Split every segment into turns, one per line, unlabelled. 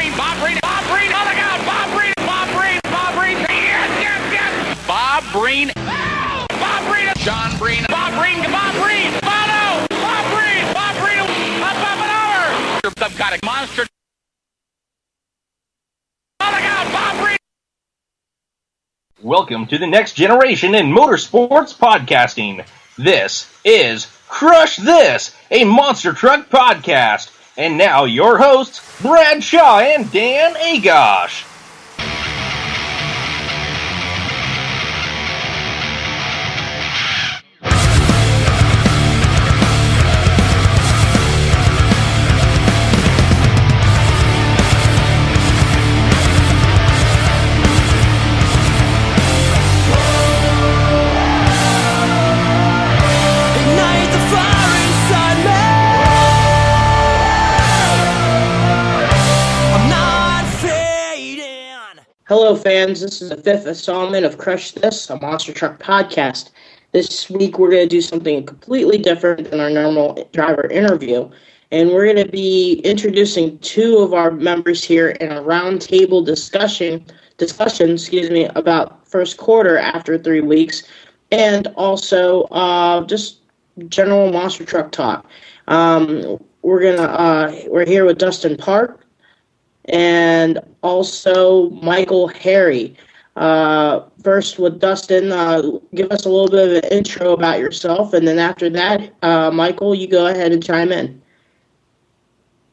Breen, Bob Breen, Bob Breen, oh my God, Bob Breen, Bob Breen, Bob Breen, yes, yes, yes, Bob Breen, Bob Breen, John Breen, Bob Breen, Bob Breen, Bono, Bob Breen, up and over. Some kind of monster. Oh my God, Bob Breen.
Welcome to the next generation in motorsports podcasting. This is Crush This, a monster truck podcast. And now your hosts, Brad Shaw and Dan Agosh.
Hello fans, this is the fifth installment of Crush This, a monster truck podcast. This week we're going to do something completely different than our normal driver interview, and we're going to be introducing two of our members here in a roundtable discussion, about first quarter after 3 weeks, and also just general monster truck talk. We're here with Dustin Park, and also Michael Harry. First with Dustin, give us a little bit of an intro about yourself, and then after that, Michael, you go ahead and chime in.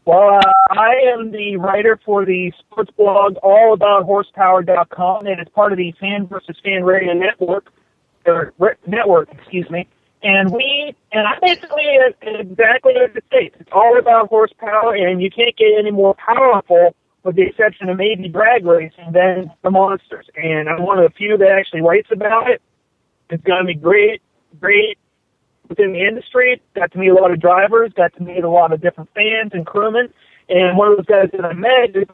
Well, I am the writer for the sports blog allaboutHorsepower.com, and it's part of the Fan vs. Fan Radio Network, And I basically exactly as it states. It's all about horsepower, and you can't get any more powerful, with the exception of maybe drag racing, than the monsters. And I'm one of the few that actually writes about it. It's going to be great within the industry. Got to meet a lot of drivers, got to meet a lot of different fans and crewmen. And one of those guys that I met is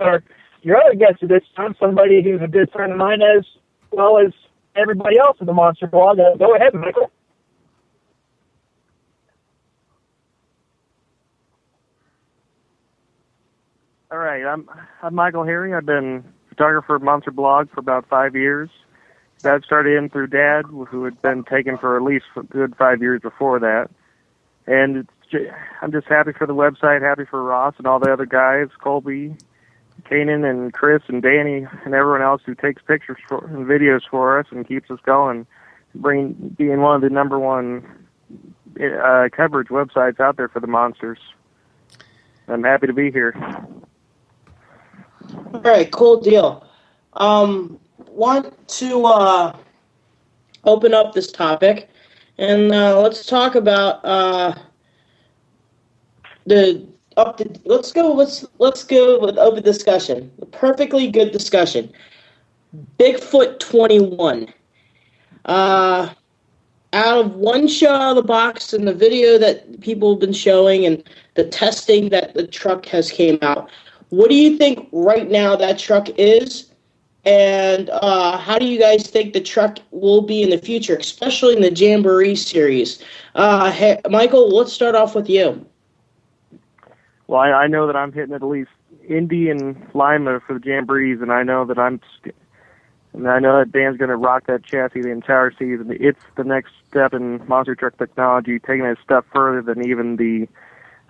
your other guest at this time, somebody who's a good friend of mine, as well as everybody else in the Monster blog. Go ahead, Michael.
All right, I'm Michael Harry. I've been photographer of Monster Blog for about 5 years. That started in through Dad, who had been taken for at least a good 5 years before that. And I'm just happy for the website, happy for Ross and all the other guys, Colby, Kanan, and Chris, and Danny, and everyone else who takes pictures and videos for us and keeps us going, being one of the number one coverage websites out there for the monsters. I'm happy to be here.
All right, cool deal. Want to open up this topic, and let's talk about let's go with open discussion. A perfectly good discussion. Bigfoot 21. Out of one show out of the box and the video that people have been showing and the testing that the truck has came out, what do you think right now that truck is, and how do you guys think the truck will be in the future, especially in the Jamboree series? Michael, let's start off with you.
Well, I know that I'm hitting at least Indy and Lima for the Jamborees, and I know that Dan's going to rock that chassis the entire season. It's the next step in monster truck technology, taking it a step further than even the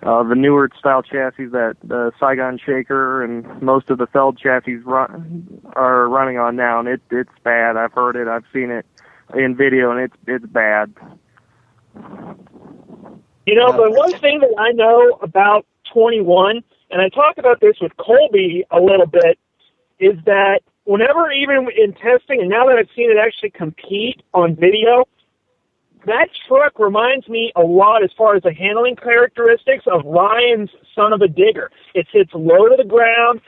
newer style chassis that the Saigon Shaker and most of the Feld chassis are running on now, and it's bad. I've heard it, I've seen it in video, and it's bad.
You know, the one thing that I know about 21, and I talked about this with Colby a little bit, is that whenever, even in testing, and now that I've seen it actually compete on video, that truck reminds me a lot as far as the handling characteristics of Ryan's Son of a Digger. It sits low to the ground,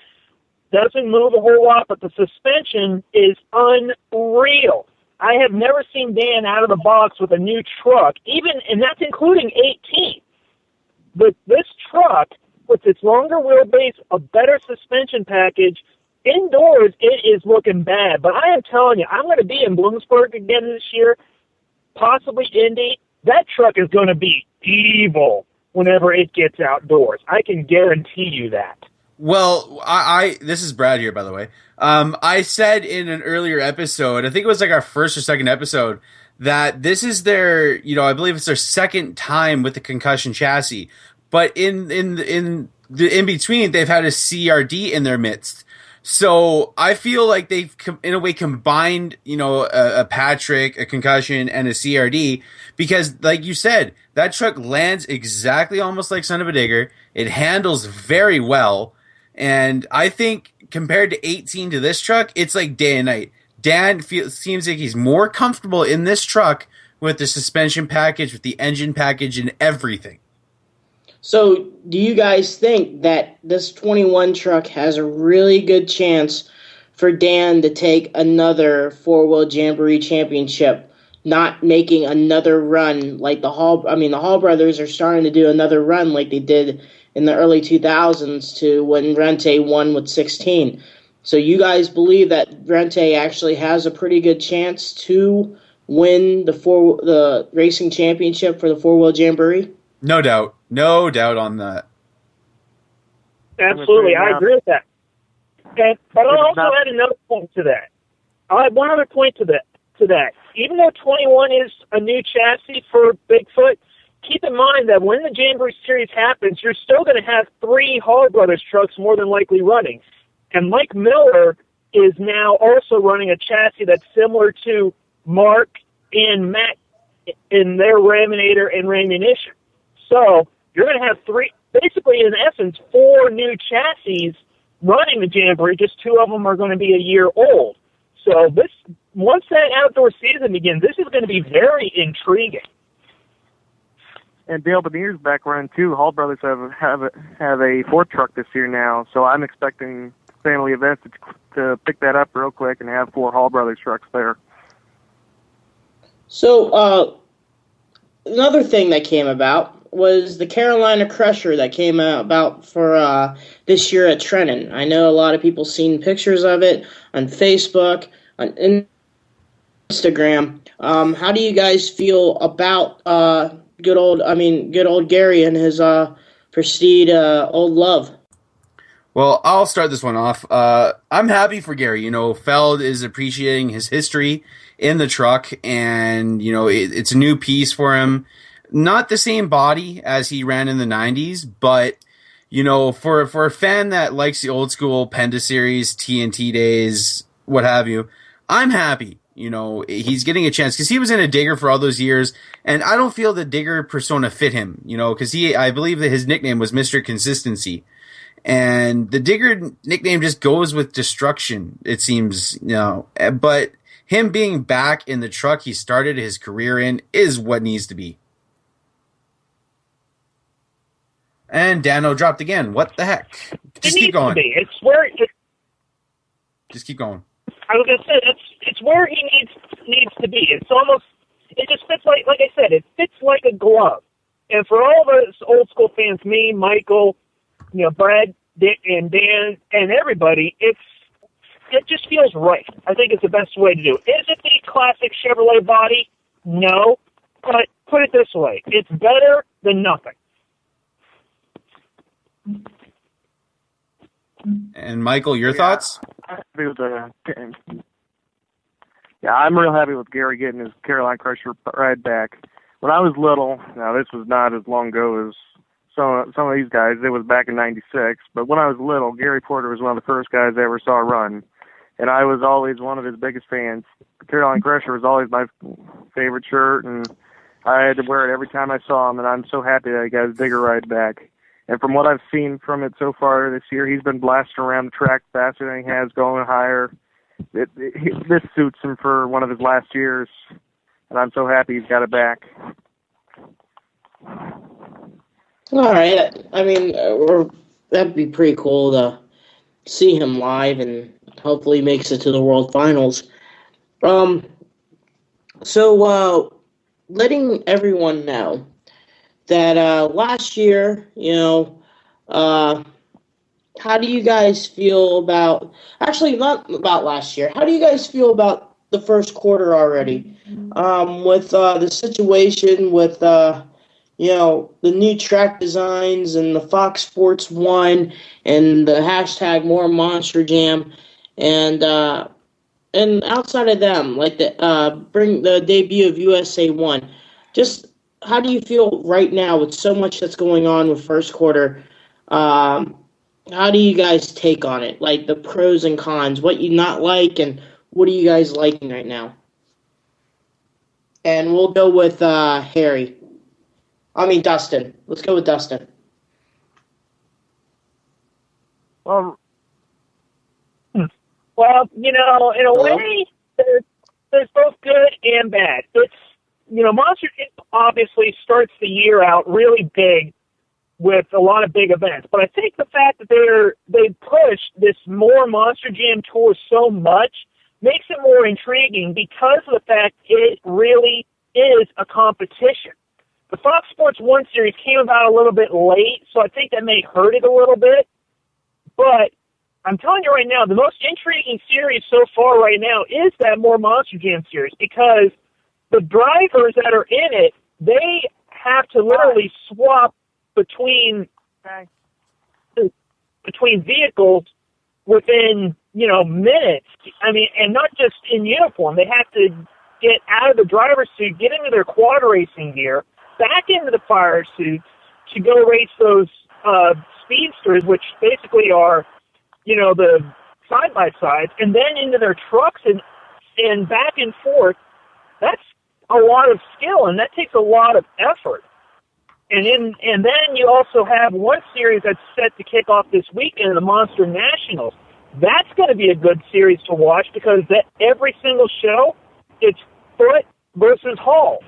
doesn't move a whole lot, but the suspension is unreal. I have never seen Dan out of the box with a new truck, and that's including 18. But this truck, with its longer wheelbase, a better suspension package, indoors it is looking bad. But I am telling you, I'm going to be in Bloomsburg again this year, possibly Indy. That truck is going to be evil whenever it gets outdoors. I can guarantee you that.
Well, I this is Brad here, by the way. I said in an earlier episode, I think it was like our first or second episode, that this is their, I believe it's their second time with the concussion chassis. But in the in between, they've had a CRD in their midst. So I feel like they've in a way combined, a Patrick, a concussion, and a CRD because, like you said, that truck lands exactly almost like Son of a Digger. It handles very well. And I think compared to 18 to this truck, it's like day and night. Dan seems like he's more comfortable in this truck with the suspension package, with the engine package, and everything.
So, do you guys think that this 21 truck has a really good chance for Dan to take another four-wheel Jamboree championship, not making another run like the Hall? I mean, the Hall brothers are starting to do another run like they did in the early 2000s to when Rente won with 16. So you guys believe that Rente actually has a pretty good chance to win the racing championship for the four-wheel Jamboree?
No doubt. No doubt on that.
Absolutely, I agree with that. But I also add another point to that. I'll add one other point to that. Even though 21 is a new chassis for Bigfoot, keep in mind that when the Jamboree Series happens, you're still going to have 3 Hall Brothers trucks more than likely running. And Mike Miller is now also running a chassis that's similar to Mark and Matt in their Raminator and Ramunition. So you're going to have 3, basically in essence, 4 new chassis running the Jamboree. Just 2 of them are going to be a year old. So once that outdoor season begins, this is going to be very intriguing.
And Dale Benier's back running too. Hall Brothers have a Ford truck this year now, so I'm expecting Family Events to pick that up real quick and have 4 Hall Brothers trucks there.
So another thing that came about was the Carolina Crusher that came about for this year at Trenton. I know a lot of people seen pictures of it on Facebook, on Instagram. How do you guys feel about good old Gary and his Prestige Old Love?
Well, I'll start this one off. I'm happy for Gary. Feld is appreciating his history in the truck, and, it's a new piece for him. Not the same body as he ran in the 90s, but, for a fan that likes the old school Penda series, TNT days, what have you, I'm happy. He's getting a chance because he was in a Digger for all those years, and I don't feel the Digger persona fit him, because I believe that his nickname was Mr. Consistency. And the Digger nickname just goes with destruction, it seems, but him being back in the truck he started his career in is what needs to be. And Dano dropped again. What the heck? Just keep going.
It's where
just keep going.
I was gonna say it's where he needs to be. It just fits like I said, it fits like a glove. And for all those old school fans, me, Michael, Brad, Dick, and Dan, and everybody, it just feels right. I think it's the best way to do it. Is it the classic Chevrolet body? No, but put it this way: it's better than nothing.
And Michael, your thoughts?
I'm real happy with Gary getting his Carolina Crusher ride back. When I was little, now this was not as long ago as some of these guys. It was back in '96. But when I was little, Gary Porter was one of the first guys I ever saw run, and I was always one of his biggest fans. The Carolina Crusher was always my favorite shirt, and I had to wear it every time I saw him. And I'm so happy that he got his Digger ride back. And from what I've seen from it so far this year, he's been blasting around the track faster than he has, going higher. This suits him for one of his last years, and I'm so happy he's got it back.
All right. I mean, that'd be pretty cool to see him live, and hopefully makes it to the World Finals. So letting everyone know that last year, how do you guys feel about, actually not about last year, how do you guys feel about the first quarter already? With the situation with the new track designs and the Fox Sports One and the hashtag More Monster Jam, and outside of them, like bring the debut of USA One. Just how do you feel right now with so much that's going on with first quarter? How do you guys take on it? Like the pros and cons, what you not like, and what are you guys liking right now? And we'll go with Dustin. Let's go with Dustin.
Well, in a way, there's both good and bad. It's, Monster Jam obviously starts the year out really big with a lot of big events. But I think the fact that they pushed this More Monster Jam tour so much makes it more intriguing because of the fact it really is a competition. The Fox Sports 1 series came about a little bit late, so I think that may hurt it a little bit. But I'm telling you right now, the most intriguing series so far right now is that More Monster Jam series because the drivers that are in it, they have to literally swap between vehicles within, minutes. I mean, and not just in uniform. They have to get out of the driver's suit, get into their quad racing gear, back into the fire suits to go race those speedsters, which basically are, the side-by-sides, and then into their trucks and back and forth. That's a lot of skill, and that takes a lot of effort. And then you also have one series that's set to kick off this weekend, the Monster Nationals. That's going to be a good series to watch because every single show, it's foot versus halls.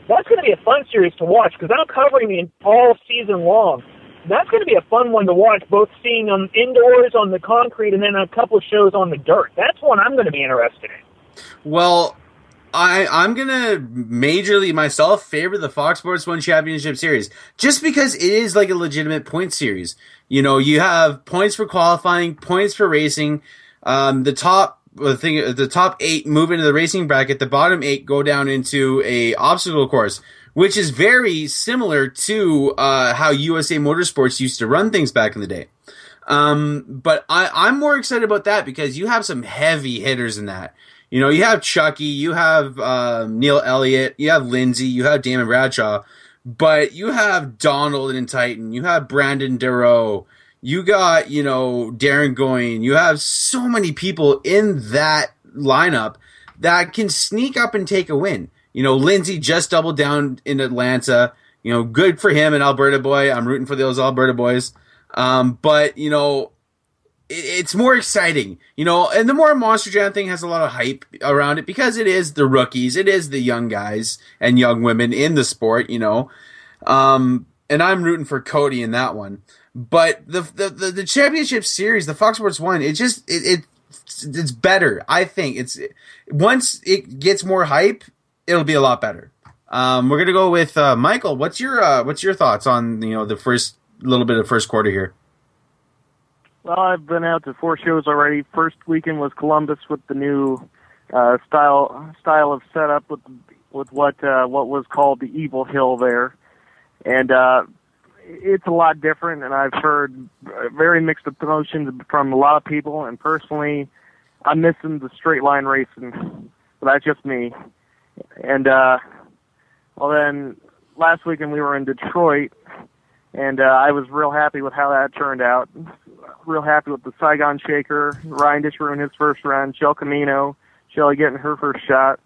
That's going to be a fun series to watch because I'm covering it all season long. That's going to be a fun one to watch, both seeing them indoors on the concrete and then a couple of shows on the dirt. That's one I'm going to be interested in.
Well, I'm going to majorly myself favor the Fox Sports 1 Championship Series just because it is like a legitimate point series. You have points for qualifying, points for racing. The top 8 move into the racing bracket. The bottom 8 go down into a obstacle course, which is very similar to how USA Motorsports used to run things back in the day. But I'm more excited about that because you have some heavy hitters in that. You have Chucky, you have Neil Elliott, you have Lindsay, you have Damon Bradshaw, but you have Donald in Titan, you have Brandon Darrow, you got, Darren Goyne, you have so many people in that lineup that can sneak up and take a win. Lindsay just doubled down in Atlanta, good for him, an Alberta boy. I'm rooting for those Alberta boys. But it's more exciting, and the More Monster Jam thing has a lot of hype around it because it is the rookies, it is the young guys and young women in the sport, and I'm rooting for Cody in that one. But the championship series, the Fox Sports 1, it's better. I think once it gets more hype, it'll be a lot better. We're gonna go with Michael. What's your thoughts on the first little bit of first quarter here?
Well, I've been out to 4 shows already. First weekend was Columbus with the new style of setup with what was called the Evil Hill there, and it's a lot different. And I've heard very mixed emotions from a lot of people. And personally, I'm missing the straight line racing, but that's just me. And then last weekend we were in Detroit. And I was real happy with how that turned out. Real happy with the Saigon Shaker, Ryan Disher in his first round, Shell Camino, Shelly getting her first shot,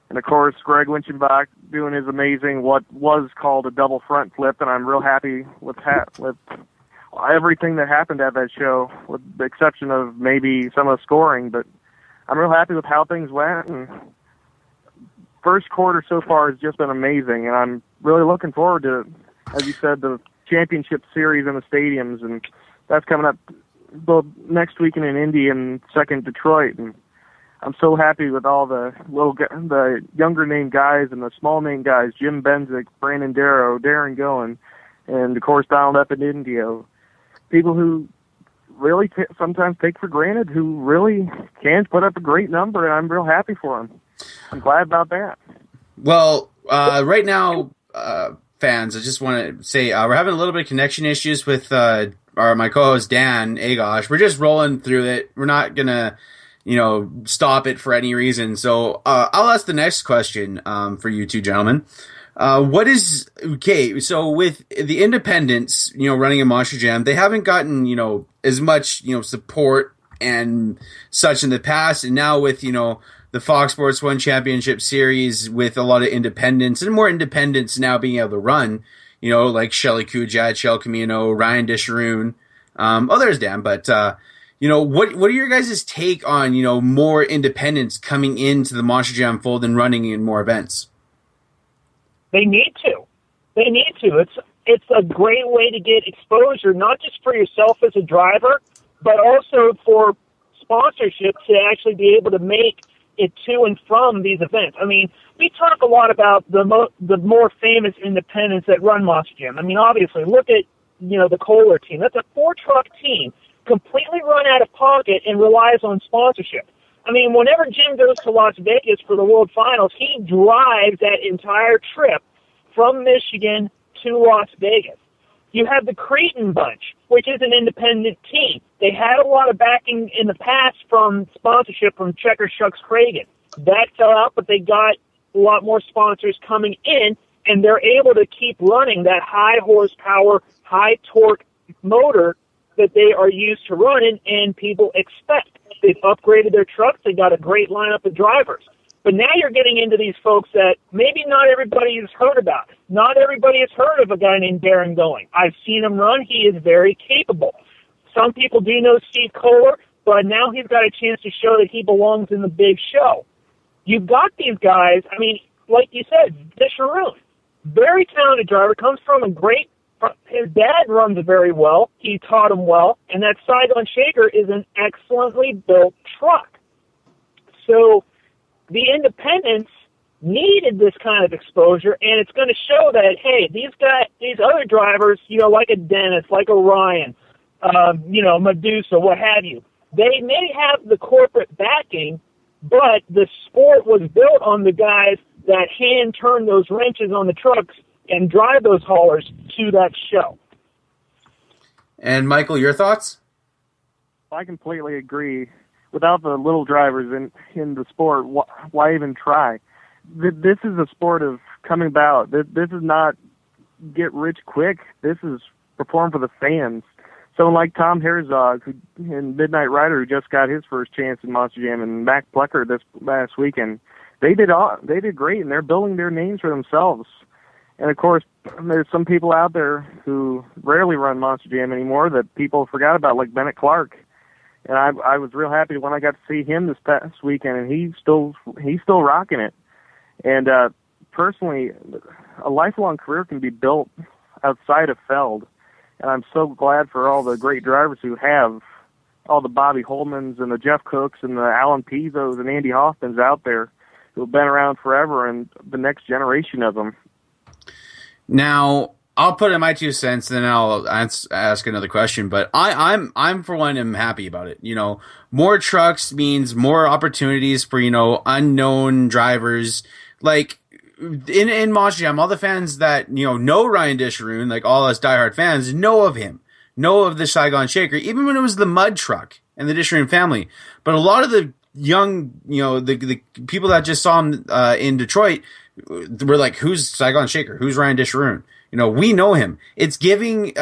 and of course Greg Winchenbach doing his amazing what was called a double front flip. And I'm real happy with everything that happened at that show, with the exception of maybe some of the scoring. But I'm real happy with how things went. And first quarter so far has just been amazing, and I'm really looking forward to, as you said, the championship series in the stadiums, and that's coming up both next weekend in Indy and second Detroit. And I'm so happy with all the younger name guys and the small name guys: Jim Benzick, Brandon Darrow, Darren Goen, and of course Donald Epidindio. People who really sometimes take for granted, who really can put up a great number, and I'm real happy for them. I'm glad about that.
Well, right now, fans, I just want to say we're having a little bit of connection issues with my co-host Dan Agosh. We're just rolling through it. We're not gonna, stop it for any reason. So I'll ask the next question for you two gentlemen. So with the independents, running a Monster Jam, they haven't gotten, as much, support and such in the past. And now with, the Fox Sports 1 Championship Series with a lot of independents and more independents now being able to run, like Shelly Kujat, Shel Camino, Ryan Disharoon, there's Dan, but, what are your guys' take on, more independents coming into the Monster Jam fold and running in more events?
They need to. It's a great way to get exposure, not just for yourself as a driver, but also for sponsorship to actually be able to make it to and from these events. I mean, we talk a lot about the more famous independents that run Monster Jam. I mean, obviously, look at, the Kohler team. That's a 4-truck team, completely run out of pocket and relies on sponsorship. I mean, whenever Jim goes to Las Vegas for the World Finals, he drives that entire trip from Michigan to Las Vegas. You have the Creighton Bunch, which is an independent team. They had a lot of backing in the past from sponsorship from Checker Shucks Cragen. That fell out, but they got a lot more sponsors coming in, and they're able to keep running that high horsepower, high torque motor that they are used to running and people expect. They've upgraded their trucks. They got a great lineup of drivers. But now you're getting into these folks that maybe not everybody has heard about. Not everybody has heard of a guy named Darren Going. I've seen him run. He is very capable. Some people do know Steve Kohler, but now he's got a chance to show that he belongs in the big show. You've got these guys, I mean, like you said, Disharoon, very talented driver, comes from a great, his dad runs very well. He taught him well. And that Saigon Shaker is an excellently built truck. So the independents needed this kind of exposure, and it's going to show that, hey, these other drivers, like a Dennis, like a Ryan, Medusa, what have you, they may have the corporate backing, but the sport was built on the guys that hand turn those wrenches on the trucks and drive those haulers to that show.
And Michael, your thoughts?
I completely agree. Without the little drivers in the sport, why even try? This is a sport of coming about. This is not get rich quick. This is perform for the fans. Someone like Tom Herzog and Midnight Rider, who just got his first chance in Monster Jam, and Mac Plecker this last weekend, they did great, and they're building their names for themselves. And of course, there's some people out there who rarely run Monster Jam anymore that people forgot about, like Bennett Clark. And I was real happy when I got to see him this past weekend, and he's still rocking it. And personally, a lifelong career can be built outside of Feld, and I'm so glad for all the great drivers who have, all the Bobby Holmans and the Jeff Cooks and the Alan Pizzos and Andy Hoffmans out there who have been around forever, and the next generation of them.
Now, I'll put in my 2 cents, and then I'll ask another question. But I'm for one, am happy about it. More trucks means more opportunities for unknown drivers. Like in Monster Jam, all the fans that know Ryan Disharoon, like all us diehard fans, know of him, know of the Saigon Shaker, even when it was the mud truck and the Disharoon family. But a lot of the young, the people that just saw him in Detroit were like, "Who's Saigon Shaker? Who's Ryan Disharoon?" We know him. It's giving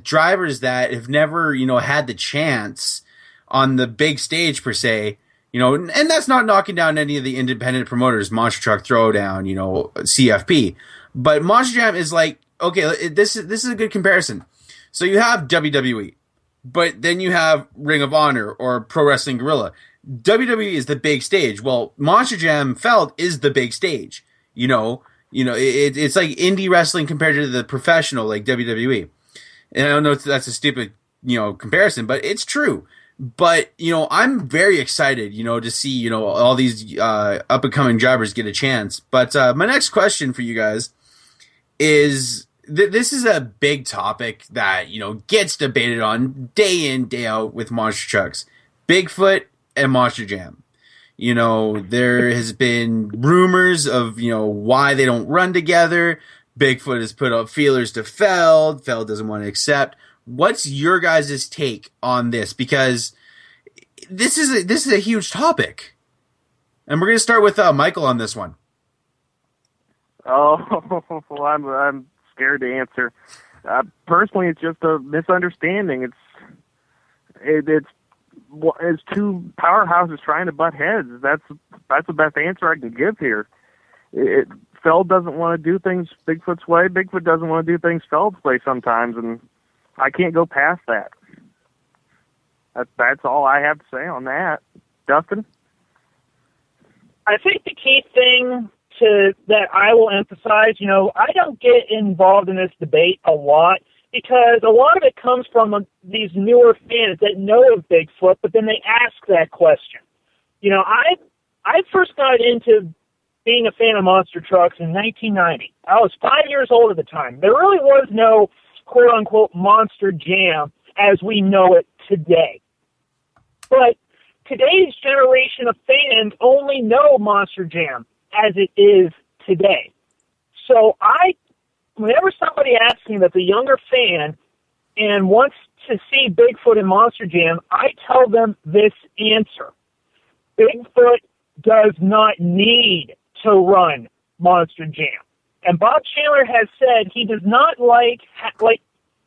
drivers that have never, had the chance on the big stage per se, and that's not knocking down any of the independent promoters, Monster Truck Throwdown, CFP. But Monster Jam is like, okay, this is a good comparison. So you have WWE, but then you have Ring of Honor or Pro Wrestling Guerrilla. WWE is the big stage. Well, Monster Jam Feld is the big stage, it's like indie wrestling compared to the professional, like WWE. And I don't know if that's a stupid, comparison, but it's true. But, I'm very excited, to see, all these up and coming drivers get a chance. But my next question for you guys is, this is a big topic that, gets debated on day in, day out with monster trucks. Bigfoot and Monster Jam. There has been rumors of, why they don't run together. Bigfoot has put up feelers to Feld. Feld doesn't want to accept. What's your guys' take on this? Because this is a huge topic, and we're going to start with Michael on this one.
Oh, well, I'm scared to answer. Personally, it's just a misunderstanding. It's two powerhouses trying to butt heads. That's the best answer I can give here. Feld doesn't want to do things Bigfoot's way. Bigfoot doesn't want to do things Feld's way sometimes, and I can't go past that. That's all I have to say on that. Dustin?
I think the key thing that I will emphasize, I don't get involved in this debate a lot because a lot of it comes from these newer fans that know of Bigfoot, but then they ask that question. I first got into being a fan of monster trucks in 1990. I was 5 years old at the time. There really was no quote-unquote monster jam as we know it today. But today's generation of fans only know Monster Jam as it is today. So whenever somebody asks me that's a younger fan and wants to see Bigfoot in Monster Jam, I tell them this answer. Bigfoot does not need to run Monster Jam. And Bob Chandler has said he does not like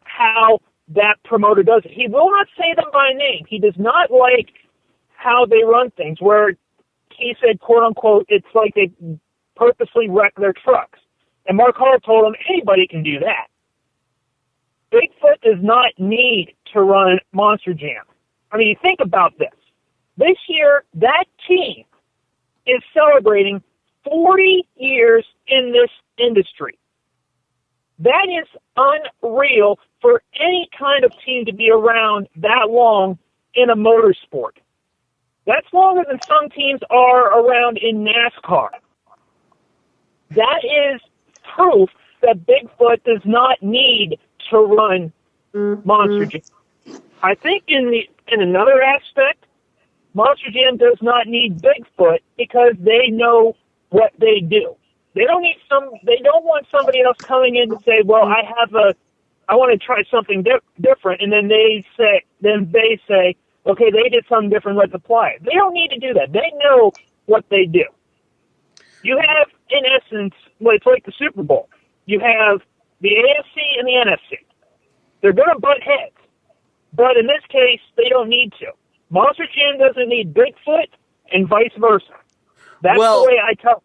how that promoter does it. He will not say them by name. He does not like how they run things, where he said, quote unquote, it's like they purposely wreck their trucks. And Mark Hall told him anybody can do that. Bigfoot does not need to run Monster Jam. I mean, think about this. This year, that team is celebrating 40 years in this industry. That is unreal for any kind of team to be around that long in a motorsport. That's longer than some teams are around in NASCAR. That is proof that Bigfoot does not need to run Monster Jam. I think in another aspect, Monster Jam does not need Bigfoot because they know what they do. They don't want somebody else coming in to say, "Well, I want to try something different," and then they say, "Okay, they did something different. Let's apply it." They don't need to do that. They know what they do. You have, in essence, it's like the Super Bowl. You have the AFC and the NFC. They're going to butt heads, but in this case, they don't need to. Monster Jam doesn't need Bigfoot, and vice versa. That's the way I tell.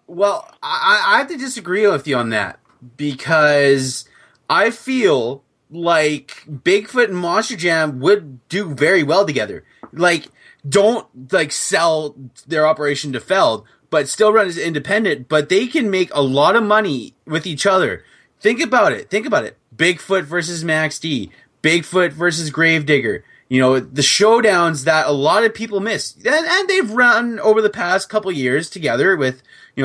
Well, I have to disagree with you on that because I feel like Bigfoot and Monster Jam would do very well together. Don't sell their operation to Feld, but still run as independent. But they can make a lot of money with each other. Think about it. Bigfoot versus Max D. Bigfoot versus Gravedigger. The showdowns that a lot of people miss. And they've run over the past couple years together with,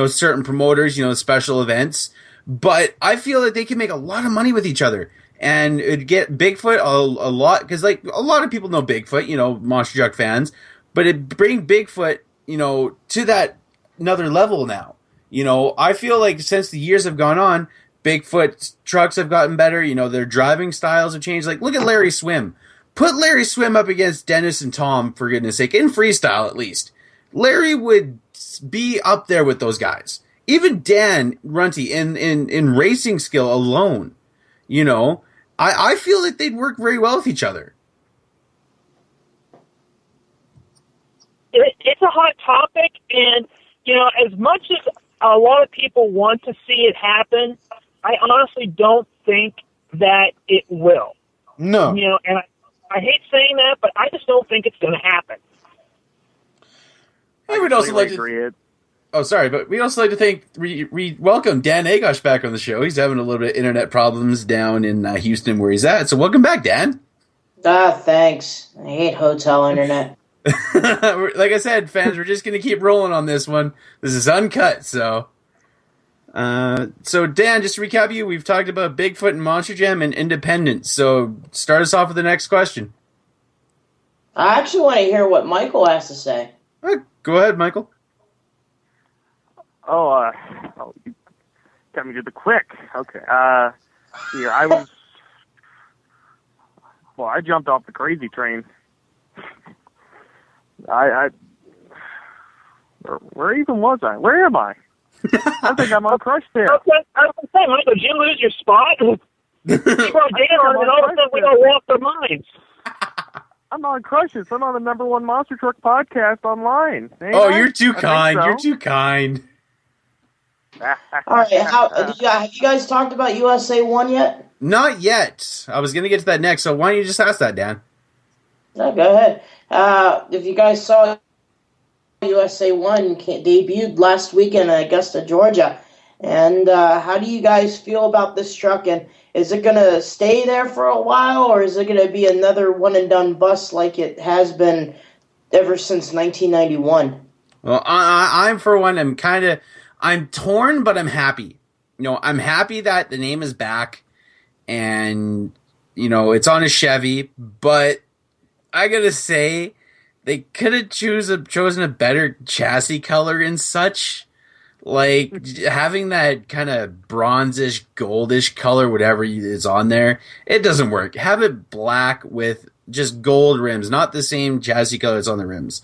certain promoters, special events. But I feel that they can make a lot of money with each other. And it'd get Bigfoot a lot, because a lot of people know Bigfoot, monster truck fans. But it'd bring Bigfoot, to that another level now. I feel like since the years have gone on, Bigfoot trucks have gotten better. Their driving styles have changed. Look at Larry Swim. Put Larry Swim up against Dennis and Tom, for goodness sake, in freestyle at least. Larry would be up there with those guys. Even Dan Runty in racing skill alone. I feel that they'd work very well with each other.
It's a hot topic, and, as much as a lot of people want to see it happen, I honestly don't think that it will.
No.
And I hate saying that, but I just don't think it's going to happen.
Hey, we'd also like to. Oh, sorry, but we'd also like to welcome Dan Agosh back on the show. He's having a little bit of internet problems down in Houston where he's at. So welcome back, Dan.
Thanks. I hate hotel internet.
Like I said, fans, we're just going to keep rolling on this one. This is uncut, so. So Dan, just to recap we've talked about Bigfoot and Monster Jam and Independence. So start us off with the next question.
I actually want to hear what Michael has to say.
Go ahead, Michael.
Got me to the quick. Okay. Here, I jumped off the crazy train. Where even was I? Where am I? I think I'm on Crush there.
I was going to say, Michael, did you lose your spot? You brought Dan on, and all of a sudden we all lost our minds.
I'm on Crushes. I'm on the #1 monster truck podcast online.
You're too kind. You're too kind.
All right, have you guys talked about USA 1 yet?
Not yet. I was going to get to that next, so why don't you just ask that, Dan?
No, go ahead. If you guys saw USA 1 debuted last week in Augusta, Georgia. And how do you guys feel about this truck? And is it going to stay there for a while, or is it going to be another one-and-done bust like it has been ever since 1991?
Well, I'm for one, I'm torn, but I'm happy. I'm happy that the name is back and, it's on a Chevy, but I got to say, they could have chosen a better chassis color and such. Like, having that kind of bronzish, goldish color, whatever is on there, it doesn't work. Have it black with just gold rims, not the same chassis color that's on the rims.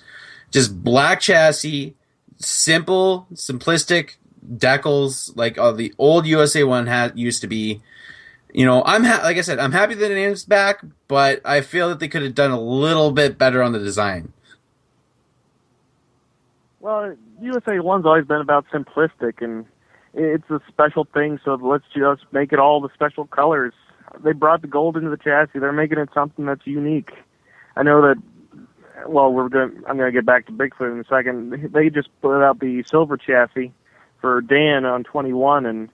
Just black chassis, simple, simplistic decals, like the old USA 1 used to be. Like I said, I'm happy that the name's back, but I feel that they could have done a little bit better on the design.
Well, USA 1's always been about simplistic, and it's a special thing, so let's just make it all the special colors. They brought the gold into the chassis. They're making it something that's unique. I know that, I'm going to get back to Bigfoot in a second. They just put out the silver chassis for Dan on 21, and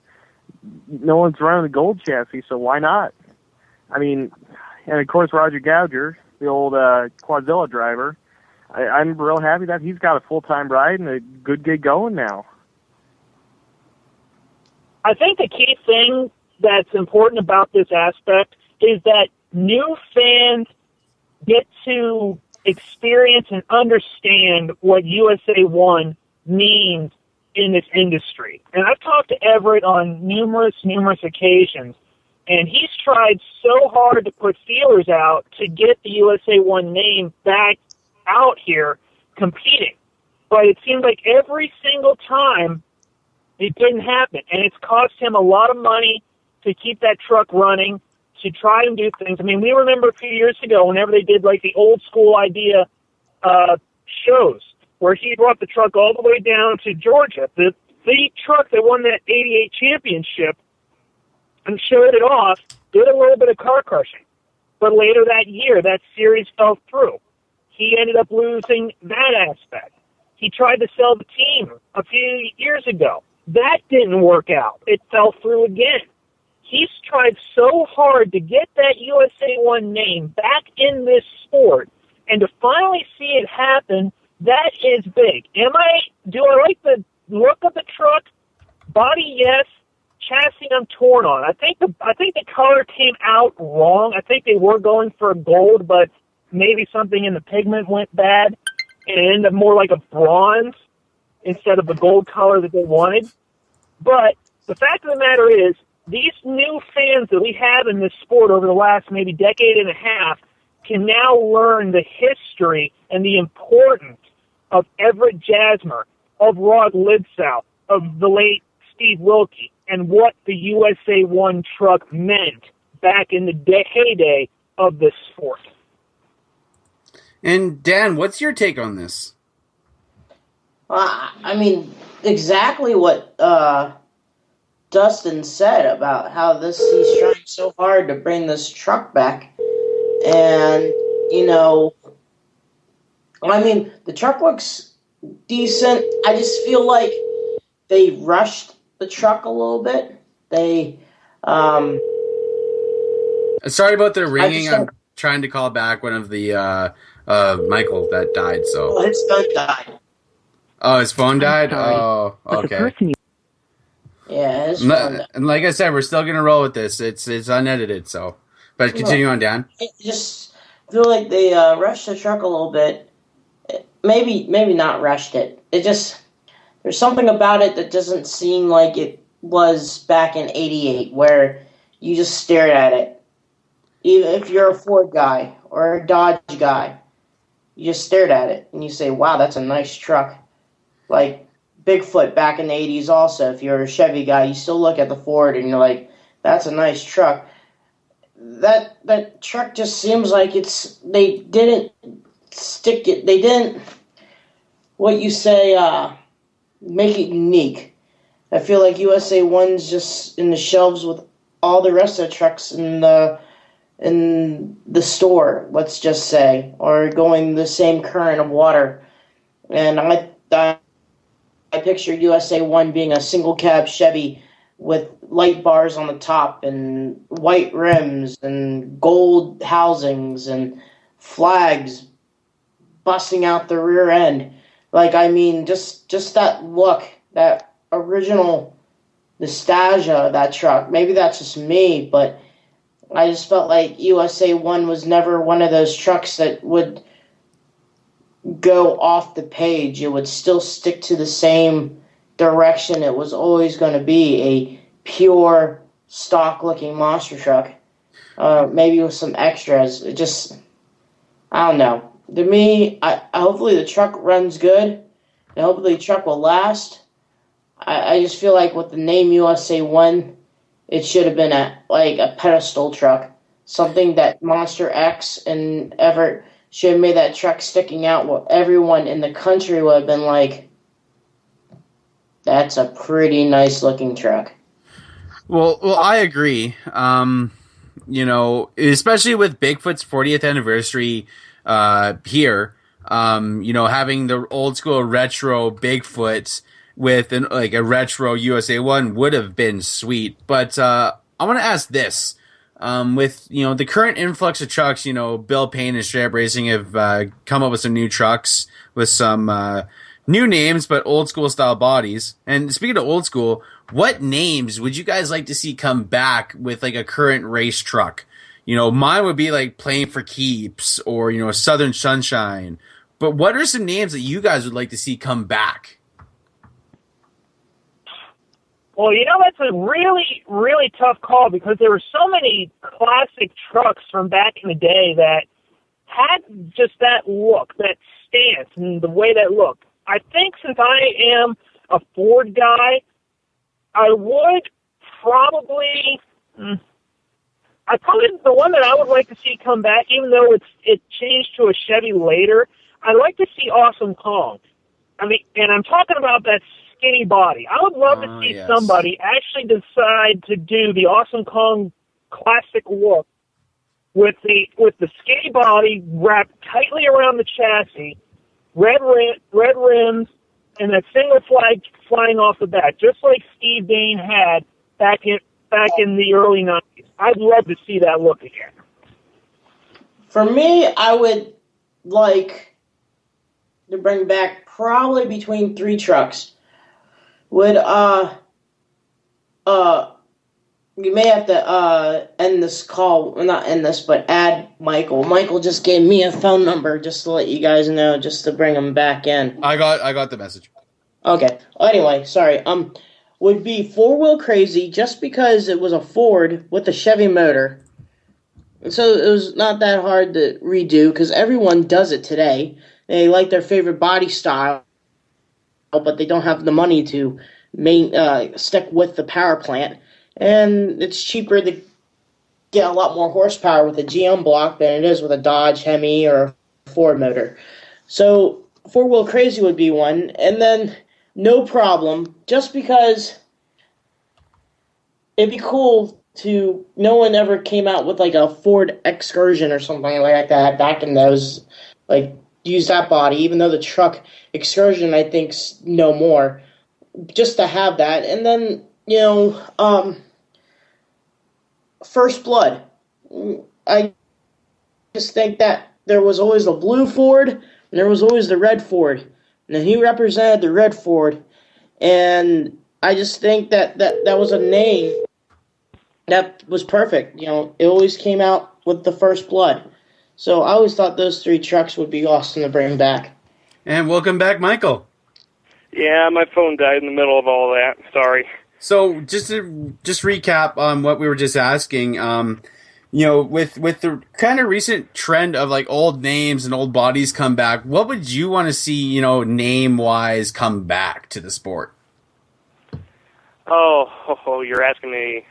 no one's running the gold chassis, so why not? I mean, and of course Roger Gouger, the old Quadzilla driver, I'm real happy that he's got a full-time ride and a good gig going now.
I think the key thing that's important about this aspect is that new fans get to experience and understand what USA 1 means in this industry. And I've talked to Everett on numerous occasions, and he's tried so hard to put feelers out to get the USA 1 name back out here competing. But it seems like every single time it didn't happen. And it's cost him a lot of money to keep that truck running, to try and do things. I mean, we remember a few years ago whenever they did like the old school idea shows where he brought the truck all the way down to Georgia. The truck that won that 88 championship and showed it off did a little bit of car crushing. But later that year, that series fell through. He ended up losing that aspect. He tried to sell the team a few years ago. That didn't work out. It fell through again. He's tried so hard to get that USA 1 name back in this sport, and to finally see it happen, that is big. Do I like the look of the truck? Body, yes. Chassis, I'm torn on. I think the color came out wrong. I think they were going for a gold, but maybe something in the pigment went bad, and it ended up more like a bronze instead of the gold color that they wanted. But the fact of the matter is, these new fans that we have in this sport over the last maybe decade and a half can now learn the history and the importance of Everett Jasmer, of Rod Lidsouth, of the late Steve Wilkie, and what the USA 1 truck meant back in the heyday of this sport.
And Dan, what's your take on this?
I mean, exactly what Dustin said about how he's trying so hard to bring this truck back. And, I mean, the truck looks decent. I just feel like they rushed the truck a little bit.
Sorry about the ringing. I'm trying to call back one of the Michael that died. So
his phone died.
Oh, his phone died. Oh, okay.
Yeah, his phone died.
And like I said, we're still gonna roll with this. It's unedited. So, but continue on, Dan.
I just feel like they rushed the truck a little bit. Maybe not rushed it. There's something about it that doesn't seem like it was back in '88, where you just stared at it. Even if you're a Ford guy or a Dodge guy, you just stared at it and you say, "Wow, that's a nice truck." Like Bigfoot back in the '80s, also, if you're a Chevy guy, you still look at the Ford and you're like, "That's a nice truck." That truck just seems like they didn't stick it. They didn't, what you say, make it unique. I feel like USA One's just in the shelves with all the rest of the trucks in the store, let's just say, or going the same current of water. And I picture USA One being a single cab Chevy with light bars on the top and white rims and gold housings and flags busting out the rear end. Like, I mean, just that look, that original nostalgia of that truck. Maybe that's just me, but I just felt like USA One was never one of those trucks that would go off the page. It would still stick to the same direction. It was always going to be a pure, stock-looking monster truck. Maybe with some extras. It just, I don't know. To me, hopefully the truck runs good, and hopefully the truck will last. I just feel like with the name USA One, it should have been a pedestal truck. Something that Monster X and Everett should have made that truck sticking out where everyone in the country would have been like, that's a pretty nice looking truck.
Well, I agree. Especially with Bigfoot's 40th anniversary here, having the old school retro Bigfoot with a retro USA One would have been sweet. But I want to ask this. With the current influx of trucks, Bill Payne and Straight Up Racing have come up with some new trucks with some new names, but old school style bodies. And speaking of old school, what names would you guys like to see come back with a current race truck? Mine would be Playing for Keeps or Southern Sunshine. But what are some names that you guys would like to see come back?
Well, that's a really, really tough call because there were so many classic trucks from back in the day that had just that look, that stance, and the way that looked. I think since I am a Ford guy, I would probably the one that I would like to see come back, even though it changed to a Chevy later, I'd like to see Awesome Kong. I mean, and I'm talking about that skinny body. I would love to see somebody actually decide to do the Awesome Kong classic look with the skinny body wrapped tightly around the chassis, red rims, and that single flag flying off the back, just like Steve Dane had back in the early 90s. I'd love to see that look again.
For me, I would like to bring back probably between 3 trucks. Would you may have to end this call, well, not end this, but add Michael. Michael just gave me a phone number just to let you guys know, just to bring him back in.
I got the message.
Okay. Anyway, sorry. Would be 4-Wheel Crazy just because it was a Ford with a Chevy motor. And so it was not that hard to redo because everyone does it today. They like their favorite body style, but they don't have the money to stick with the power plant. And it's cheaper to get a lot more horsepower with a GM block than it is with a Dodge, Hemi, or a Ford motor. So 4-Wheel Crazy would be one. And then No Problem, just because it'd be cool to, no one ever came out with a Ford Excursion or something like that back in those, use that body, even though the truck Excursion I think's no more, just to have that. And then, First Blood. I just think that there was always the blue Ford and there was always the red Ford. And then he represented the red Ford. And I just think that was a name that was perfect. It always came out with the First Blood. So I always thought those 3 trucks would be awesome to bring back.
And welcome back, Michael.
Yeah, my phone died in the middle of all that. Sorry.
So just to recap on what we were just asking, with the kind of recent trend of like old names and old bodies come back, what would you want to see, name wise come back to the sport?
You're asking me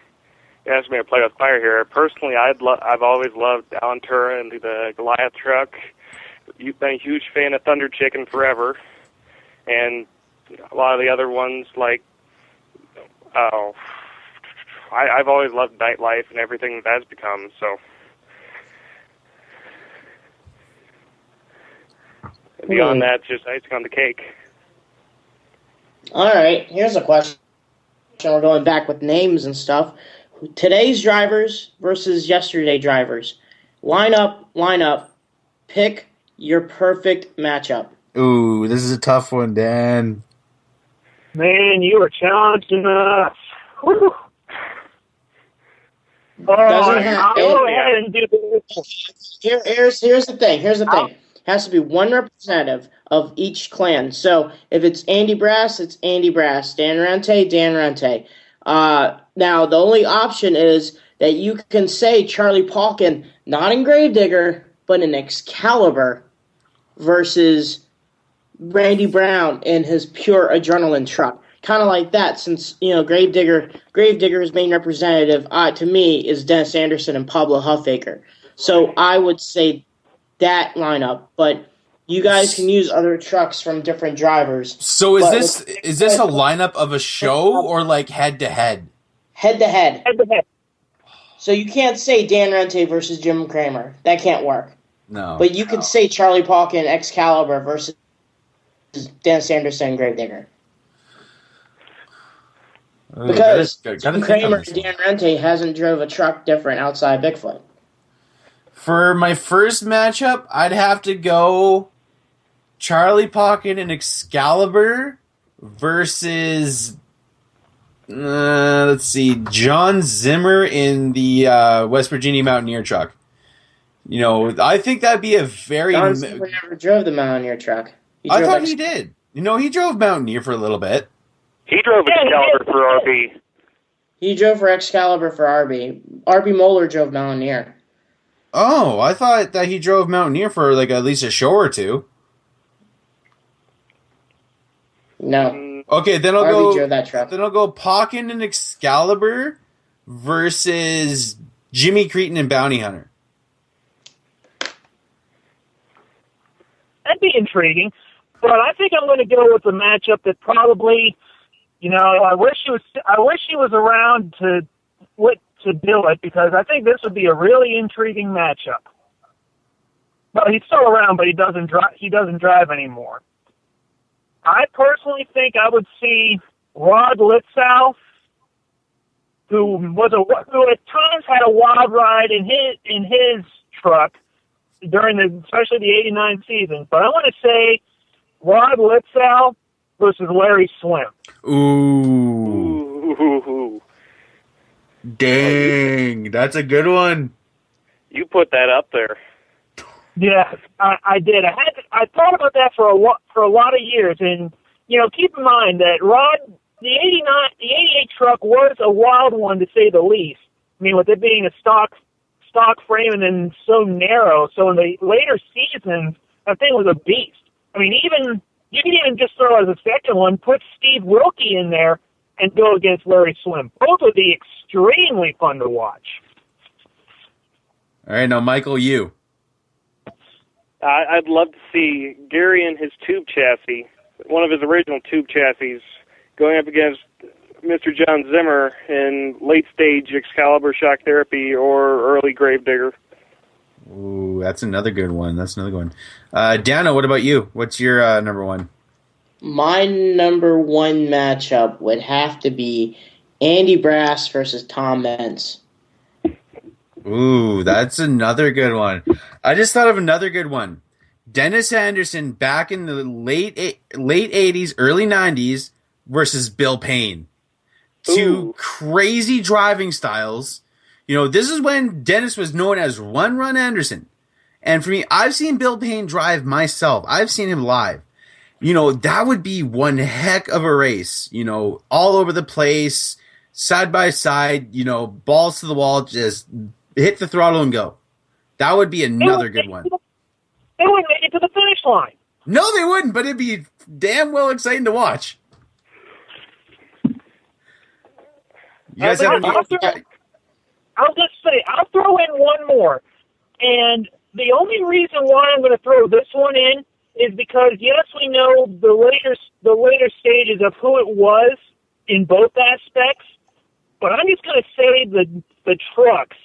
to play with fire here. Personally, I've always loved Alan Tura and the Goliath truck. You've been a huge fan of Thunder Chicken forever, and a lot of the other ones like I've always loved Nightlife and everything that's become. So beyond that, just icing on the cake.
All right, here's a question. We're going back with names and stuff. Today's drivers versus yesterday drivers. Line up. Pick your perfect matchup.
Ooh, this is a tough one, Dan.
Man, you are challenging us. Whew.
Doesn't have-
I'll go ahead and do this.
Here's the thing. Has to be one representative of each clan. So if it's Andy Brass, it's Andy Brass. Dan Rente, Dan Rente. Now, the only option is that you can say Charlie Palkin, not in Gravedigger, but in Excalibur, versus Randy Brown in his pure adrenaline truck. Kind of like that, since Gravedigger's main representative, to me, is Dennis Anderson and Pablo Huffaker. So I would say that lineup, but you guys can use other trucks from different drivers.
So is this a lineup of a show or like head to head?
Head to head.
Head to head.
So you can't say Dan Rente versus Jim Kramer. That can't work.
No.
But you can say Charlie Palkin Excalibur versus Dennis Anderson Gravedigger. Because Jim Kramer and Dan Rente hasn't drove a truck different outside Bigfoot.
For my first matchup, I'd have to go Charlie Palkin and Excalibur versus, John Zimmer in the West Virginia Mountaineer truck. I think that'd be a very...
John Zimmer never drove the Mountaineer truck.
I thought he did. He drove Mountaineer for a little bit.
He drove Excalibur for RB.
He drove for Excalibur for RB. RB Moeller drove Mountaineer.
Oh, I thought that he drove Mountaineer for like at least a show or two.
No.
Okay, then
RB drove that truck.
Then I'll go Palkin and Excalibur versus Jimmy Cretin and Bounty Hunter.
That'd be intriguing, but I think I'm going to go with a matchup that probably, I wish he was around to do it, because I think this would be a really intriguing matchup. Well, he's still around, but he doesn't drive anymore. I personally think I would see Rod Litzow, who at times had a wild ride in his truck during especially the '89 season. But I want to say Rod Litzow versus Larry Slim.
Ooh. Dang, that's a good one.
You put that up there.
Yeah, I did. I thought about that for a lot of years, and keep in mind that the '88 truck was a wild one to say the least. I mean, with it being a stock frame and then so narrow, so in the later seasons, that thing was a beast. I mean, you can even just throw as a second one, put Steve Wilkie in there and go against Larry Slim. Both would be extremely fun to watch.
All right, now Michael, you.
I'd love to see Gary and his tube chassis, one of his original tube chassis, going up against Mr. John Zimmer in late stage Excalibur Shock Therapy or early Gravedigger.
Ooh, that's another good one. Dana, what about you? What's your number one?
My number one matchup would have to be Andy Brass versus Tom Meents.
Ooh, that's another good one. I just thought of another good one. Dennis Anderson back in the late 80s, early 90s versus Bill Payne. Two crazy driving styles. This is when Dennis was known as One Run Anderson. And for me, I've seen Bill Payne drive myself. I've seen him live. That would be one heck of a race, all over the place, side by side, balls to the wall, just hit the throttle and go. That would be another good one.
They wouldn't make it to the finish line.
No, they wouldn't, but it'd be damn well exciting to watch. You guys have
I was going to say, I'll throw in one more. And the only reason why I'm going to throw this one in is because, yes, we know the later stages of who it was in both aspects, but I'm just going to say the trucks.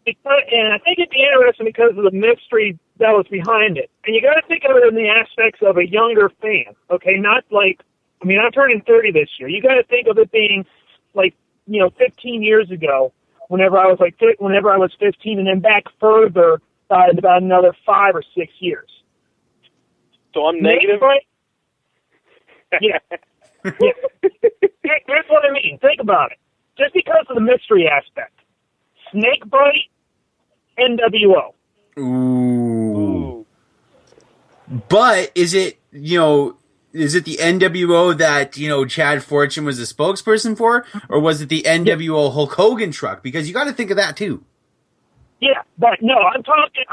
And I think it'd be interesting because of the mystery that was behind it. And you got to think of it in the aspects of a younger fan, okay? Not like, I'm turning 30 this year. You got to think of it being like, 15 years ago, whenever I was 15, and then back further about another 5 or 6 years.
So I'm negative?
Yeah. Here's what I mean. Think about it. Just because of the mystery aspect. Snakebite, NWO.
Ooh. But is it the NWO that, Chad Fortune was the spokesperson for, or was it the NWO Hulk Hogan truck? Because you got to think of that too.
Yeah, but no, I'm talking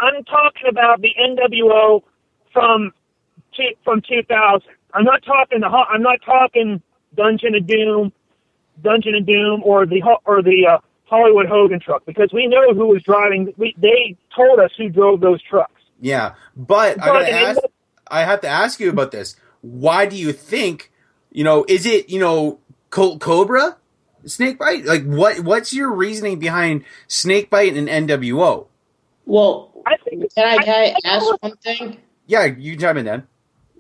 about the NWO from 2000. I'm not talking Dungeon of Doom, or the Hollywood Hogan truck, because we know who was driving. They told us who drove those trucks.
Yeah, but I have to ask you about this. Why do you think, is it, Colt Cobra, Snakebite? Like, what's your reasoning behind Snakebite and NWO?
Well, can I ask one thing?
Yeah, you can chime in then.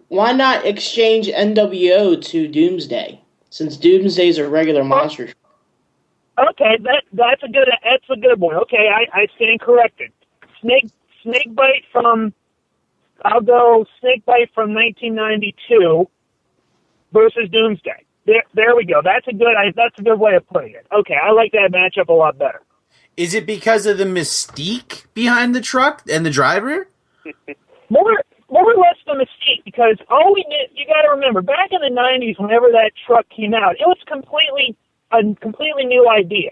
Why not exchange NWO to Doomsday, since Doomsday's a regular monster?
Okay, that's a good one. Okay, I stand corrected. Snakebite from 1992 versus Doomsday. There we go. That's a good way of putting it. Okay, I like that matchup a lot better.
Is it because of the mystique behind the truck and the driver?
More or less the mystique, because all we did, you got to remember, back in the 90s, whenever that truck came out, it was a completely new idea.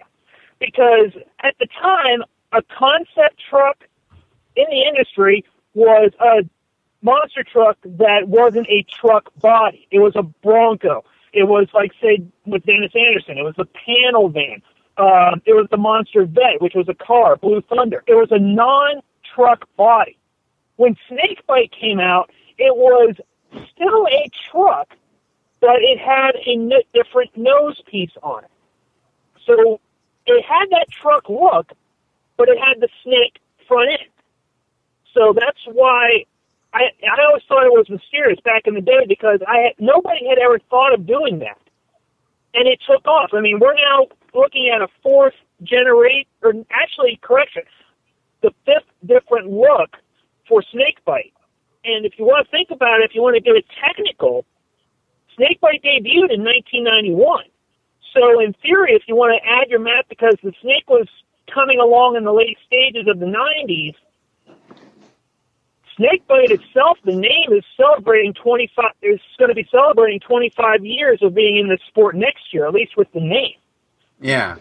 Because at the time, a concept truck in the industry was a monster truck that wasn't a truck body. It was a Bronco. It was like, say, with Dennis Anderson, it was a panel van. It was the Monster Vet, which was a car, Blue Thunder. It was a non-truck body. When Snakebite came out, it was still a truck, but it had a different nose piece on it. So it had that truck look, but it had the snake front end. So that's why I always thought it was mysterious back in the day, because nobody had ever thought of doing that. And it took off. We're now looking at a fourth generation, or actually, correction, the fifth different look for Snakebite. And if you want to think about it, if you want to get it technical, Snakebite debuted in 1991. So in theory, if you want to add your math, because the Snake was coming along in the late stages of the 90s, Snakebite itself, the name is going to be celebrating 25 years of being in the sport next year, at least with the name.
Yeah.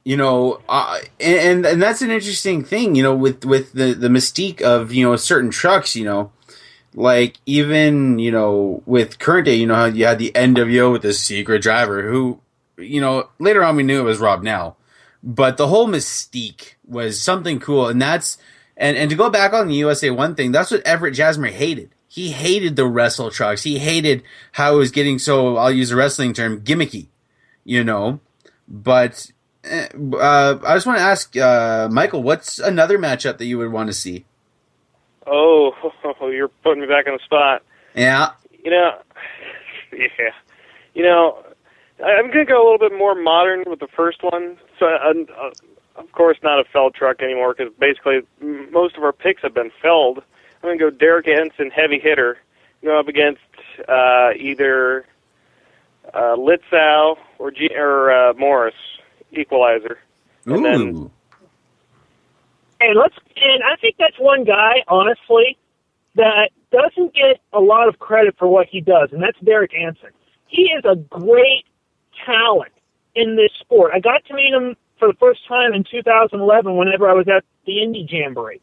And that's an interesting thing, with the mystique of, certain trucks, like even, with current day, how you had the NWO with the secret driver who, later on we knew it was Rob Nell, but the whole mystique was something cool. And and to go back on the USA One thing, that's what Everett Jasmer hated. He hated the wrestle trucks. He hated how it was getting so, I'll use a wrestling term, gimmicky, but I just want to ask, Michael, what's another matchup that you would want to see?
Oh, you're putting me back on the spot.
Yeah.
I'm going to go a little bit more modern with the first one. So, of course, not a felled truck anymore, because basically most of our picks have been felled. I'm going to go Derek Henson, heavy hitter, go up against either Litzow or Morris, equalizer. And
Ooh.
And I think that's one guy, honestly, that doesn't get a lot of credit for what he does, and that's Derek Anson. He is a great talent in this sport. I got to meet him for the first time in 2011 whenever I was at the Indy Jamboree.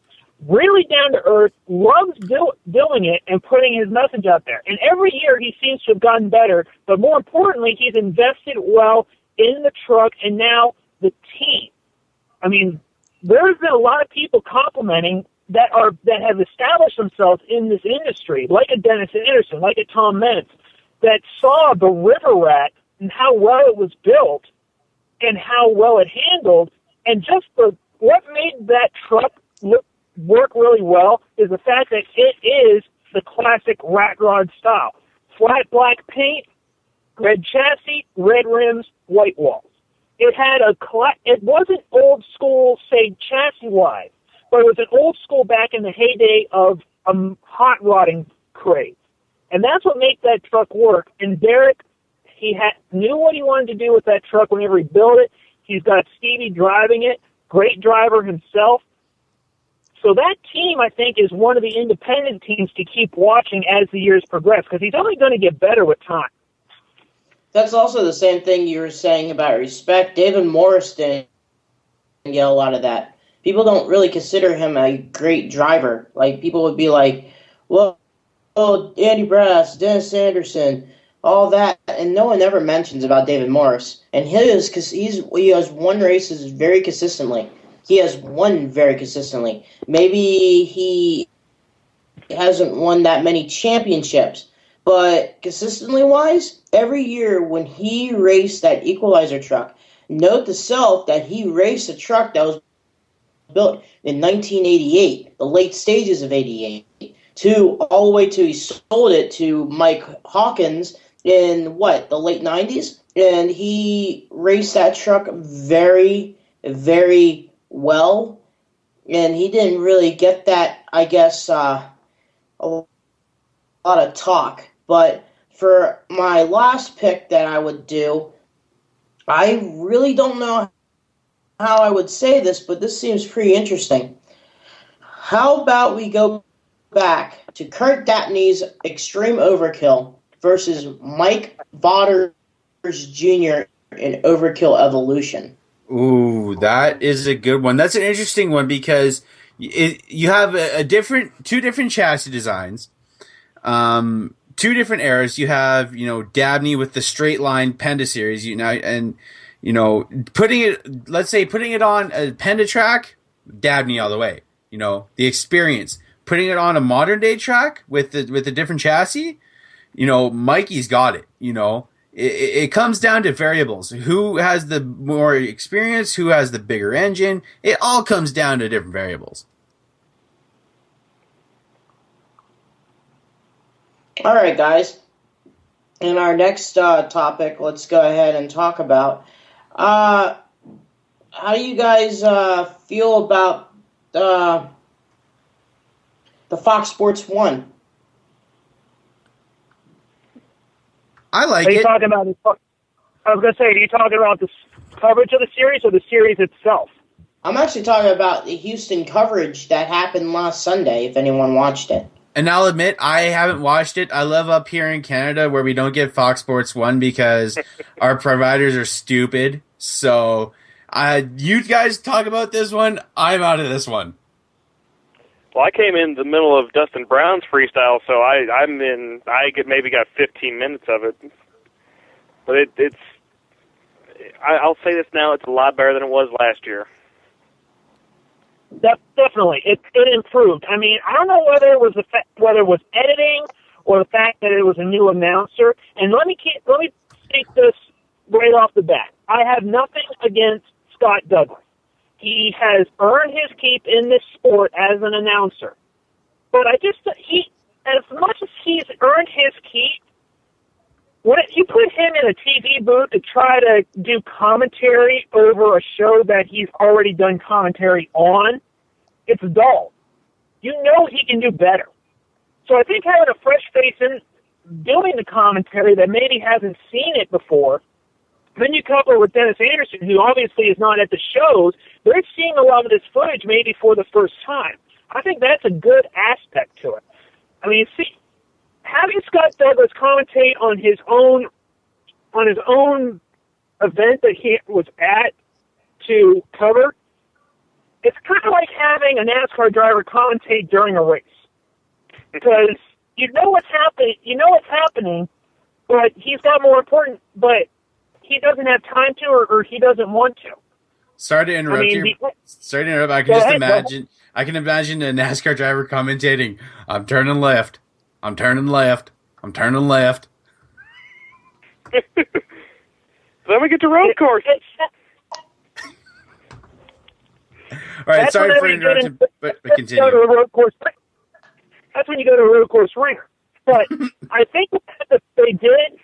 Really down to earth, loves doing it and putting his message out there. And every year he seems to have gotten better, but more importantly, he's invested well in the truck and now the team. I mean, there's been a lot of people complimenting that have established themselves in this industry, like a Dennis Anderson, like a Tom Meents, that saw the River Rat and how well it was built and how well it handled, and just what made that truck work really well is the fact that it is the classic rat rod style. Flat black paint, red chassis, red rims, white walls. It had it wasn't old school, say, chassis-wise, but it was an old school back in the heyday of hot rodding craze. And that's what made that truck work. And Derek, knew what he wanted to do with that truck whenever he built it. He's got Stevie driving it, great driver himself. So that team, I think, is one of the independent teams to keep watching as the years progress, because he's only going to get better with time.
That's also the same thing you were saying about respect. David Morris didn't get a lot of that. People don't really consider him a great driver. Like, people would be like, well, Andy Brass, Dennis Anderson, all that, and no one ever mentions about David Morris. And he has won races very consistently. He has won very consistently. Maybe he hasn't won that many championships, but consistently wise, every year when he raced that Equalizer truck, note to self that he raced a truck that was built in 1988, the late stages of 88, all the way to he sold it to Mike Hawkins in the late 90s, and he raced that truck very, very well, and he didn't really get that, I guess, a lot of talk. But for my last pick that I would do, I really don't know how I would say this, but this seems pretty interesting. How about we go back to Kurt Dabney's Extreme Overkill versus Mike Vaughters Jr. in Overkill Evolution?
Ooh, that is a good one. That's an interesting one because you have two different chassis designs, two different eras. You have, Dabney with the straight line Penda series, putting it on a Penda track, Dabney all the way. The experience. Putting it on a modern day track with a different chassis, Mikey's got it. It comes down to variables. Who has the more experience? Who has the bigger engine? It all comes down to different variables.
All right, guys. In our next topic, let's go ahead and talk about how do you guys feel about the Fox Sports 1?
I like
it.
I
was going to say, are you talking about the coverage of the series or the series itself?
I'm actually talking about the Houston coverage that happened last Sunday, if anyone watched it.
And I'll admit, I haven't watched it. I live up here in Canada where we don't get Fox Sports 1 because our providers are stupid. So you guys talk about this one. I'm out of this one.
Well, I came in the middle of Dustin Brown's freestyle, so maybe got 15 minutes of it. But I'll say this now, it's a lot better than it was last year.
Definitely. It improved. I mean, I don't know whether it was editing or the fact that it was a new announcer. And let me state this right off the bat. I have nothing against Scott Douglas. He has earned his keep in this sport as an announcer. But as much as he's earned his keep, when you put him in a TV booth to try to do commentary over a show that he's already done commentary on, it's dull. You know he can do better. So I think having a fresh face in doing the commentary that maybe hasn't seen it before, then you couple it with Dennis Anderson, who obviously is not at the shows, they're seeing a lot of this footage maybe for the first time. I think that's a good aspect to it. I mean, see, having Scott Douglas commentate on his own event that he was at to cover, it's kind of like having a NASCAR driver commentate during a race, because you know what's happening, but he's got more important, but he doesn't have time to, or he doesn't want to.
Sorry to interrupt you. Sorry to interrupt. I can imagine a NASCAR driver commentating, I'm turning left. I'm turning left. I'm turning left.
Then we get to road course.
All right, sorry for interrupting, but continue.
That's when you go to a road course ringer. But I think that they did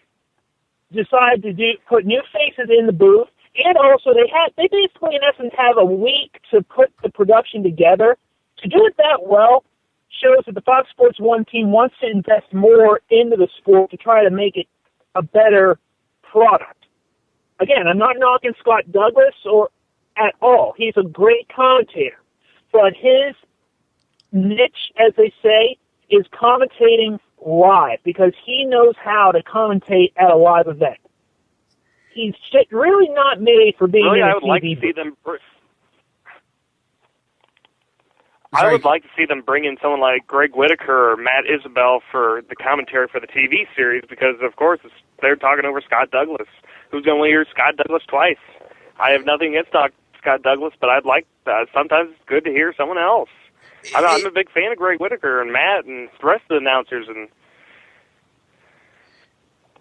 decide to put new faces in the booth, and also they basically in essence have a week to put the production together. To do it that well shows that the Fox Sports 1 team wants to invest more into the sport to try to make it a better product. Again, I'm not knocking Scott Douglas at all. He's a great commentator. But his niche, as they say, is commentating live, because he knows how to commentate at a live event. He's really not made for being in a TV
I would like to see them. I would like to see them bring in someone like Greg Whitaker or Matt Isabel for the commentary for the TV series, because, of course, they're talking over Scott Douglas. Who's going to hear Scott Douglas twice? I have nothing against Scott Douglas, but I'd like sometimes it's good to hear someone else. I'm a big fan of Greg Whitaker and Matt and the rest of the announcers, and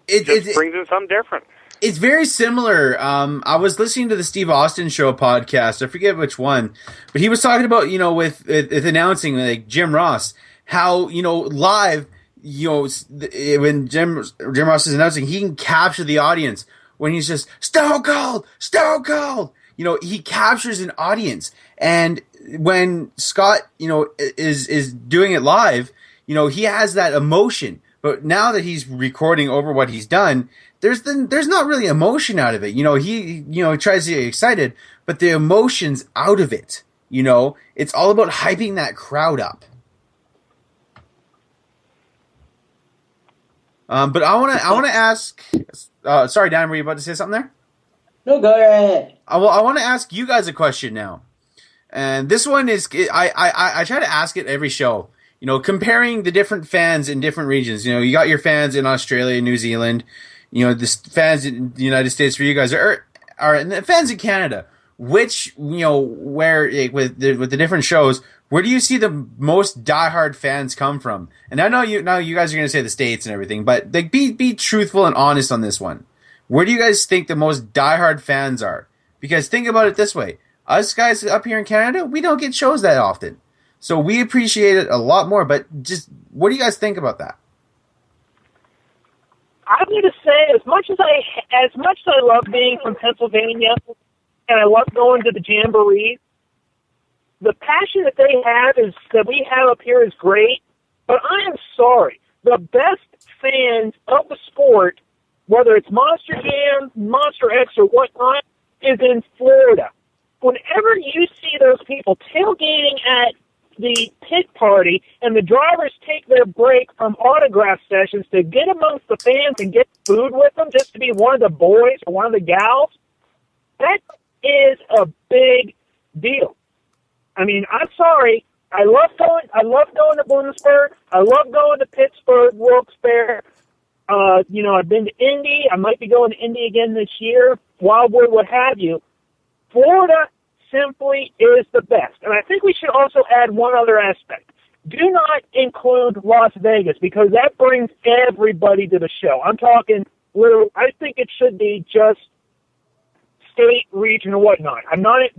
it brings in something different.
It's very similar. I was listening to the Steve Austin Show podcast. I forget which one, but he was talking about, with announcing, like Jim Ross, how, live, when Jim Ross is announcing, he can capture the audience when he's just Stone Cold. He captures an audience. And when Scott, is doing it live, he has that emotion. But now that he's recording over what he's done, there's not really emotion out of it. He tries to get excited, but the emotion's out of it. It's all about hyping that crowd up. But I want to ask. Sorry, Dan, were you about to say something there?
No, go ahead.
I want to ask you guys a question now, and this one is I try to ask it every show. Comparing the different fans in different regions. You got your fans in Australia, New Zealand. The fans in the United States for you guys are and the fans in Canada. Which where with the different shows, where do you see the most diehard fans come from? And I know you guys are going to say the States and everything, but be truthful and honest on this one. Where do you guys think the most diehard fans are? Because think about it this way: us guys up here in Canada, we don't get shows that often, so we appreciate it a lot more. But just what do you guys think about that?
I'm going to say, as much as I love being from Pennsylvania, and I love going to the jamborees, the passion that they have that we have up here is great. But I am sorry, the best fans of the sport, whether it's Monster Jam, Monster X, or whatnot, is in Florida. Whenever you see those people tailgating at the pit party and the drivers take their break from autograph sessions to get amongst the fans and get food with them just to be one of the boys or one of the gals, that is a big deal. I mean, I'm sorry. I love going to Bloomsburg. I love going to Pittsburgh, Wilkes-Barre. I've been to Indy. I might be going to Indy again this year. Wildwood, what have you. Florida simply is the best. And I think we should also add one other aspect. Do not include Las Vegas, because that brings everybody to the show. I'm talking literally, I think it should be just state, region, or whatnot.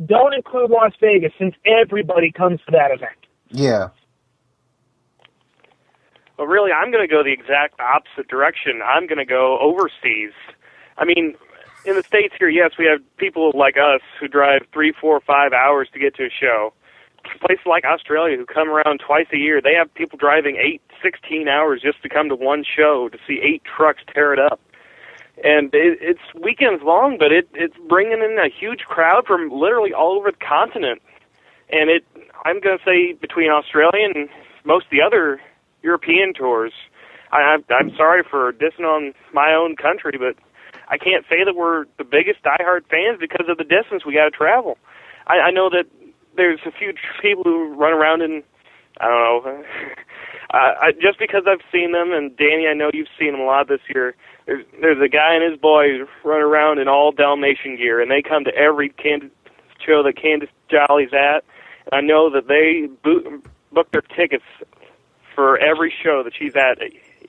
Don't include Las Vegas, since everybody comes to that event.
Yeah.
Well, really, I'm going to go the exact opposite direction. I'm going to go overseas. I mean, in the States here, yes, we have people like us who drive 3, 4, 5 hours to get to a show. Places like Australia who come around twice a year, they have people driving 8, 16 hours just to come to one show to see 8 trucks tear it up. And it's weekends long, but it's bringing in a huge crowd from literally all over the continent. And I'm going to say between Australia and most of the other European tours. I'm sorry for dissing on my own country, but I can't say that we're the biggest diehard fans because of the distance we got to travel. I know that there's a few people who run around in, I don't know, just because I've seen them, and Danny, I know you've seen them a lot this year. There's a guy and his boy run around in all Dalmatian gear, and they come to every show that Candace Jolly's at. And I know that they book their tickets for every show that she's at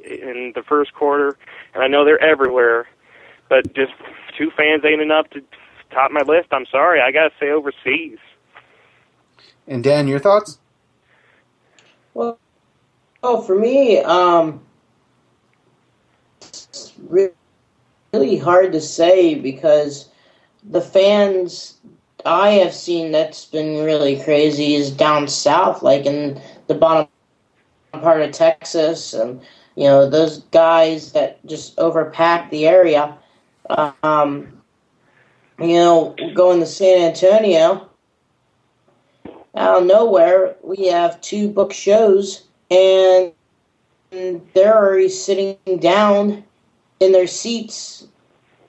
in the first quarter, and I know they're everywhere. But just 2 fans ain't enough to top my list. I'm sorry. I got to say overseas.
And Dan, your thoughts?
Well, for me, it's really hard to say because the fans I have seen that's been really crazy is down south, like in the bottom part of Texas, and those guys that just overpack the area. Going to San Antonio, out of nowhere, we have 2 book shows, and they're already sitting down in their seats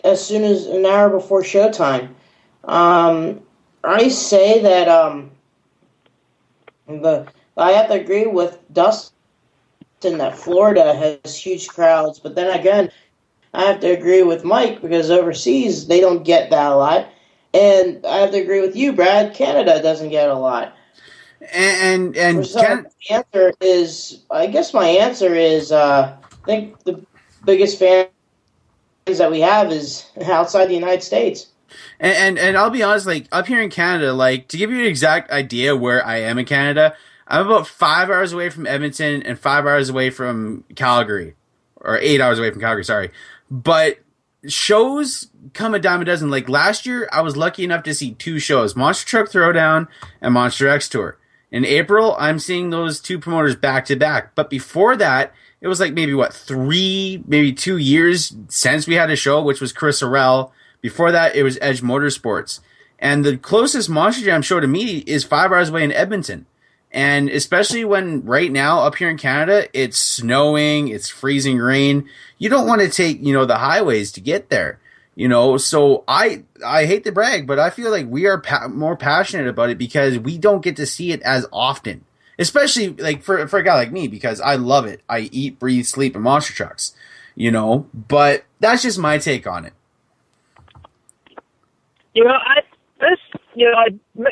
as soon as an hour before showtime. I say that I have to agree with Dustin that Florida has huge crowds, but then again, I have to agree with Mike because overseas they don't get that a lot. And I have to agree with you, Brad. Canada doesn't get a lot.
And
my answer is, I think the biggest fans that we have is outside the United States.
And I'll be honest, like up here in Canada, like to give you an exact idea where I am in Canada, I'm about 5 hours away from Edmonton and 5 hours away from Calgary, or 8 hours away from Calgary. Sorry, but shows come a dime a dozen. Like last year, I was lucky enough to see 2 shows: Monster Truck Throwdown and Monster X Tour. In April, I'm seeing those 2 promoters back to back. But before that, it was like maybe 2 years since we had a show, which was Chris Orell. Before that, it was Edge Motorsports. And the closest Monster Jam show to me is 5 hours away in Edmonton. And especially when right now up here in Canada, it's snowing, it's freezing rain. You don't want to take, the highways to get there. So I hate to brag, but I feel like we are more passionate about it because we don't get to see it as often. Especially like for a guy like me, because I love it. I eat, breathe, sleep in monster trucks, but that's just my take on it.
I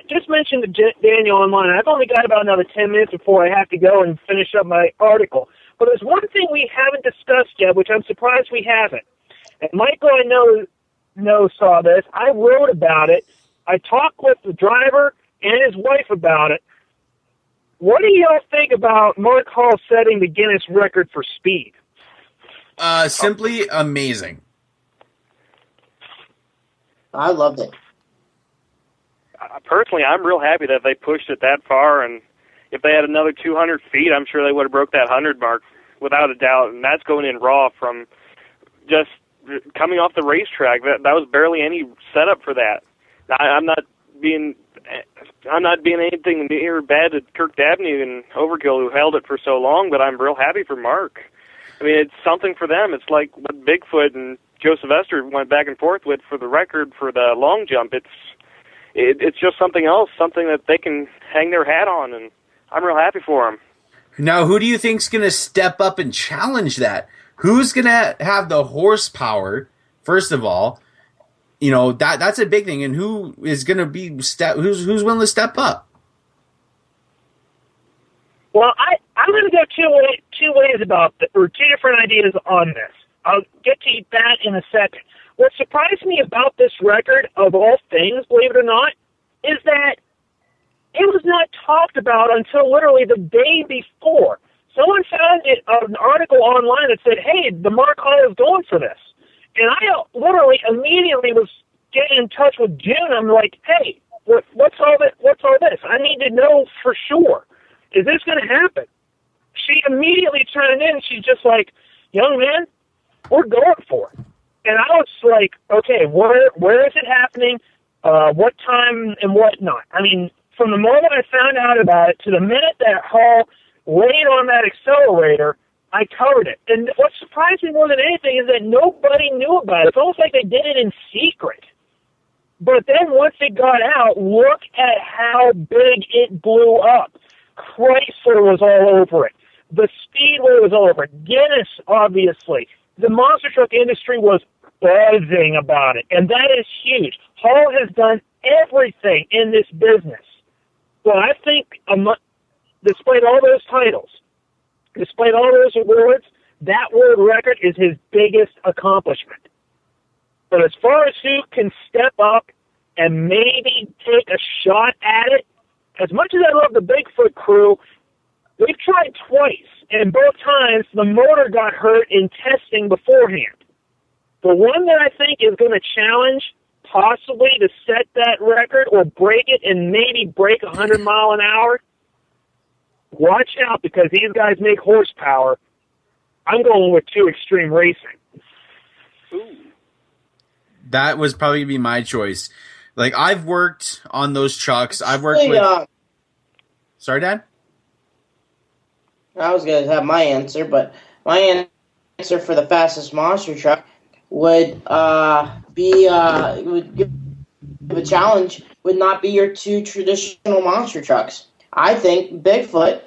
just mentioned to Daniel online. I've only got about another 10 minutes before I have to go and finish up my article. But there's one thing we haven't discussed yet, which I'm surprised we haven't. And Michael, I know saw this. I wrote about it. I talked with the driver and his wife about it. What do y'all think about Mark Hall setting the Guinness record for speed?
Simply amazing.
I loved it.
Personally, I'm real happy that they pushed it that far, and if they had another 200 feet, I'm sure they would have broke that 100 mark without a doubt, and that's going in raw from just coming off the racetrack. That was barely any setup for that. I'm not being anything near bad to Kirk Dabney and Overkill, who held it for so long, but I'm real happy for Mark. I mean, it's something for them. It's like what Bigfoot and Joe Sylvester went back and forth with for the record for the long jump. It's just something else, something that they can hang their hat on, and I'm real happy for them.
Now, who do you think's going to step up and challenge that? Who's going to have the horsepower, first of all? That's a big thing, and who is going to be who's willing to step up?
Well, I'm going to go two ways about or 2 different ideas on this. I'll get to that in a second. What surprised me about this record, of all things, believe it or not, is that it was not talked about until literally the day before. Someone found an article online that said, hey, the Mark Hall is going for this. And I literally immediately was getting in touch with June. I'm like, hey, what's all this? I need to know for sure. Is this going to happen? She immediately turned in. She's just like, young man, we're going for it. And I was like, okay, where is it happening? What time and what not? I mean, from the moment I found out about it to the minute that Hall laid on that accelerator, I covered it. And what surprised me more than anything is that nobody knew about it. It's almost like they did it in secret. But then once it got out, look at how big it blew up. Chrysler was all over it. The Speedway was all over it. Guinness, obviously. The monster truck industry was buzzing about it, and that is huge. Hall has done everything in this business. Well, I think, despite all those titles, despite all those awards, that world record is his biggest accomplishment. But as far as who can step up and maybe take a shot at it, as much as I love the Bigfoot crew, they've tried twice, and both times the motor got hurt in testing beforehand. The one that I think is going to challenge possibly to set that record or break it and maybe break 100 mile an hour, watch out because these guys make horsepower. I'm going with 2 Extreme Racing.
Ooh.
That was probably be my choice. Like, I've worked on those trucks. I've worked with... Sorry, Dad?
I was going to have my answer, but my answer for the fastest monster truck would be would give a challenge would not be your 2 traditional monster trucks. I think Bigfoot,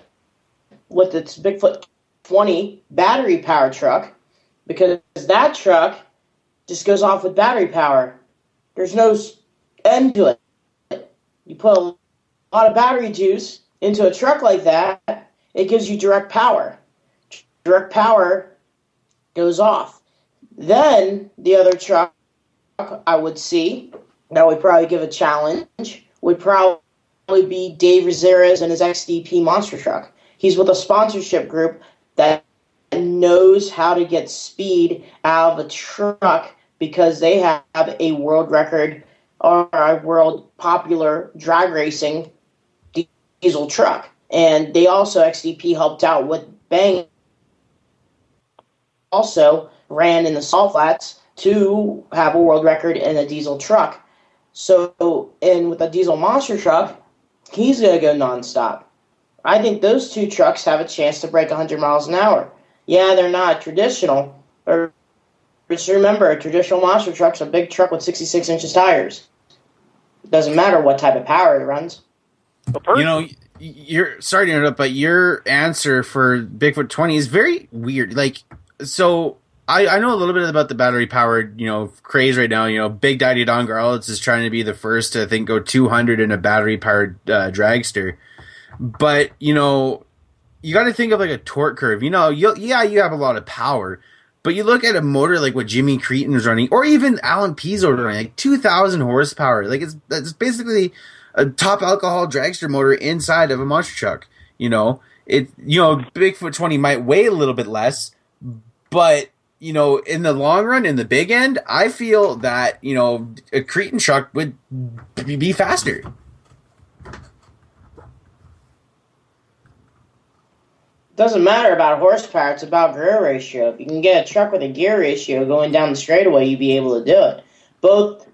with its Bigfoot 20 battery power truck, because that truck just goes off with battery power. There's no end to it. You put a lot of battery juice into a truck like that, it gives you direct power. Direct power goes off. Then the other truck I would see that would probably give a challenge would probably be Dave Rosera's and his XDP monster truck. He's with a sponsorship group that knows how to get speed out of a truck because they have a world record or a world popular drag racing diesel truck. And they also, XDP helped out with Bang, also ran in the salt flats to have a world record in a diesel truck. So, and with a diesel monster truck, he's going to go nonstop. I think those 2 trucks have a chance to break 100 miles an hour. Yeah, they're not traditional, but just remember, a traditional monster truck's a big truck with 66 inches tires. It doesn't matter what type of power it runs.
You know, you're sorry to interrupt, but your answer for Bigfoot 20 is very weird. Like, so I know a little bit about the battery powered, craze right now. Big Daddy Don Garlitz is trying to be the first to, I think, go 200 in a battery powered dragster. But, you got to think of like a torque curve. You have a lot of power, but you look at a motor like what Jimmy Cretin is running, or even Alan Pizzo running, like 2,000 horsepower. Like it's basically a top alcohol dragster motor inside of a monster truck. Bigfoot 20 might weigh a little bit less, but in the long run, in the big end, I feel that a Cretin truck would be faster.
Doesn't matter about horsepower, it's about gear ratio. If you can get a truck with a gear ratio going down the straightaway, you'd be able to do it.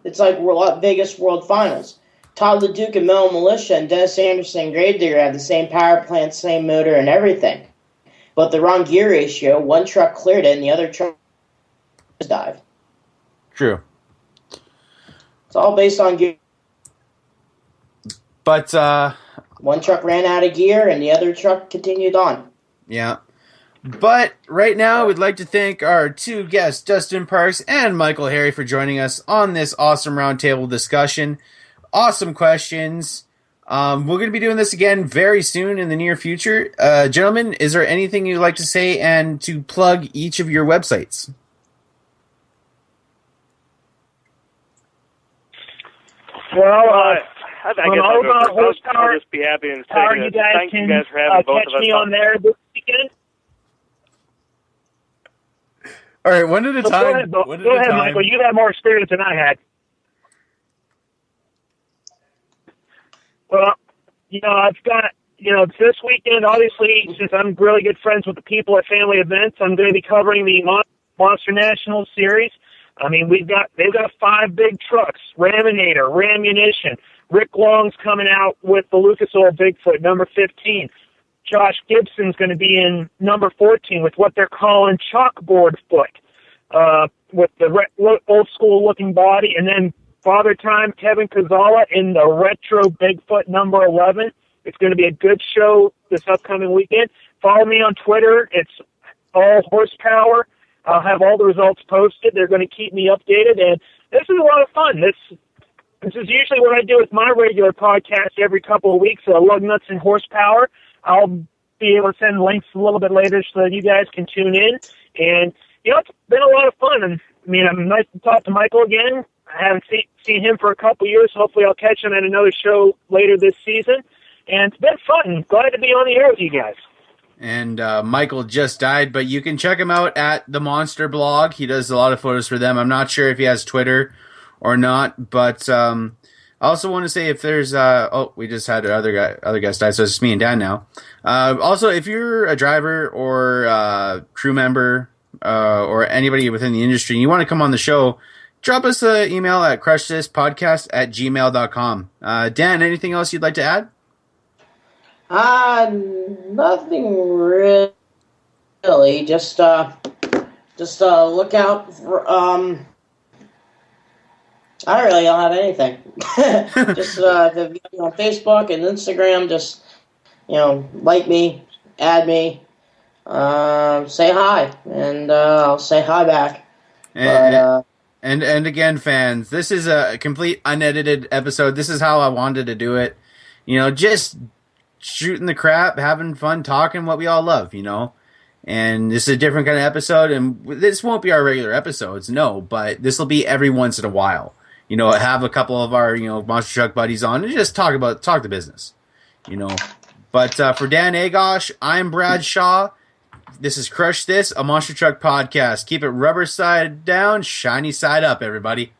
It's like Vegas World Finals. Todd LeDuc and Mel Militia and Dennis Anderson and Gravedigger have the same power plant, same motor, and everything. But the wrong gear ratio, one truck cleared it and the other truck dived.
True.
It's all based on gear.
But
one truck ran out of gear and the other truck continued on.
Yeah. But right now, we'd like to thank our 2 guests, Dustin Parks and Michael Harry, for joining us on this awesome roundtable discussion. Awesome questions. We're going to be doing this again very soon in the near future. Gentlemen, is there anything you'd like to say and to plug each of your websites?
Well,
I guess I'll just be happy and say thank you guys for having both of us.
Catch me on there this weekend.
All right, one at a time.
Go ahead, Michael. You have more experience than I had. Well, I've got, this weekend, obviously, since I'm really good friends with the people at Family Events, I'm going to be covering the Monster National Series. I mean, they've got 5 big trucks, Raminator, Ramunition. Rick Long's coming out with the Lucas Oil Bigfoot, number 15. Josh Gibson's going to be in number 14 with what they're calling chalkboard foot, with the old school looking body, and then Father Time Kevin Kazala in the retro Bigfoot number 11. It's going to be a good show this upcoming weekend. Follow me on Twitter. It's all horsepower. I'll have all the results posted. They're going to keep me updated, and this is a lot of fun. This is usually what I do with my regular podcast every couple of weeks, Lug Nuts and Horsepower. I'll be able to send links a little bit later so that you guys can tune in. And, it's been a lot of fun. And, I'm nice to talk to Michael again. I haven't seen him for a couple of years. Hopefully I'll catch him at another show later this season. And it's been fun. Glad to be on the air with you guys.
And Michael just died, but you can check him out at the Monster blog. He does a lot of photos for them. I'm not sure if he has Twitter or not, but I also want to say if there's we just had other guest die, so it's just me and Dan now. Also, if you're a driver or crew member or anybody within the industry and you want to come on the show, drop us an email at crushthispodcast@gmail.com. Dan, anything else you'd like to add?
Nothing really. Just look out for, I really don't have anything. Just, if you're on Facebook and Instagram, just, like me, add me, say hi, and, I'll say hi back.
And again, fans, this is a complete unedited episode. This is how I wanted to do it. Just shooting the crap, having fun, talking what we all love, And this is a different kind of episode, and this won't be our regular episodes, no, but this will be every once in a while. Have a couple of our, Monster Truck buddies on and just talk the business, But for Dan Agosh, I'm Brad Shaw. This is Crush This, a Monster Truck podcast. Keep it rubber side down, shiny side up, everybody.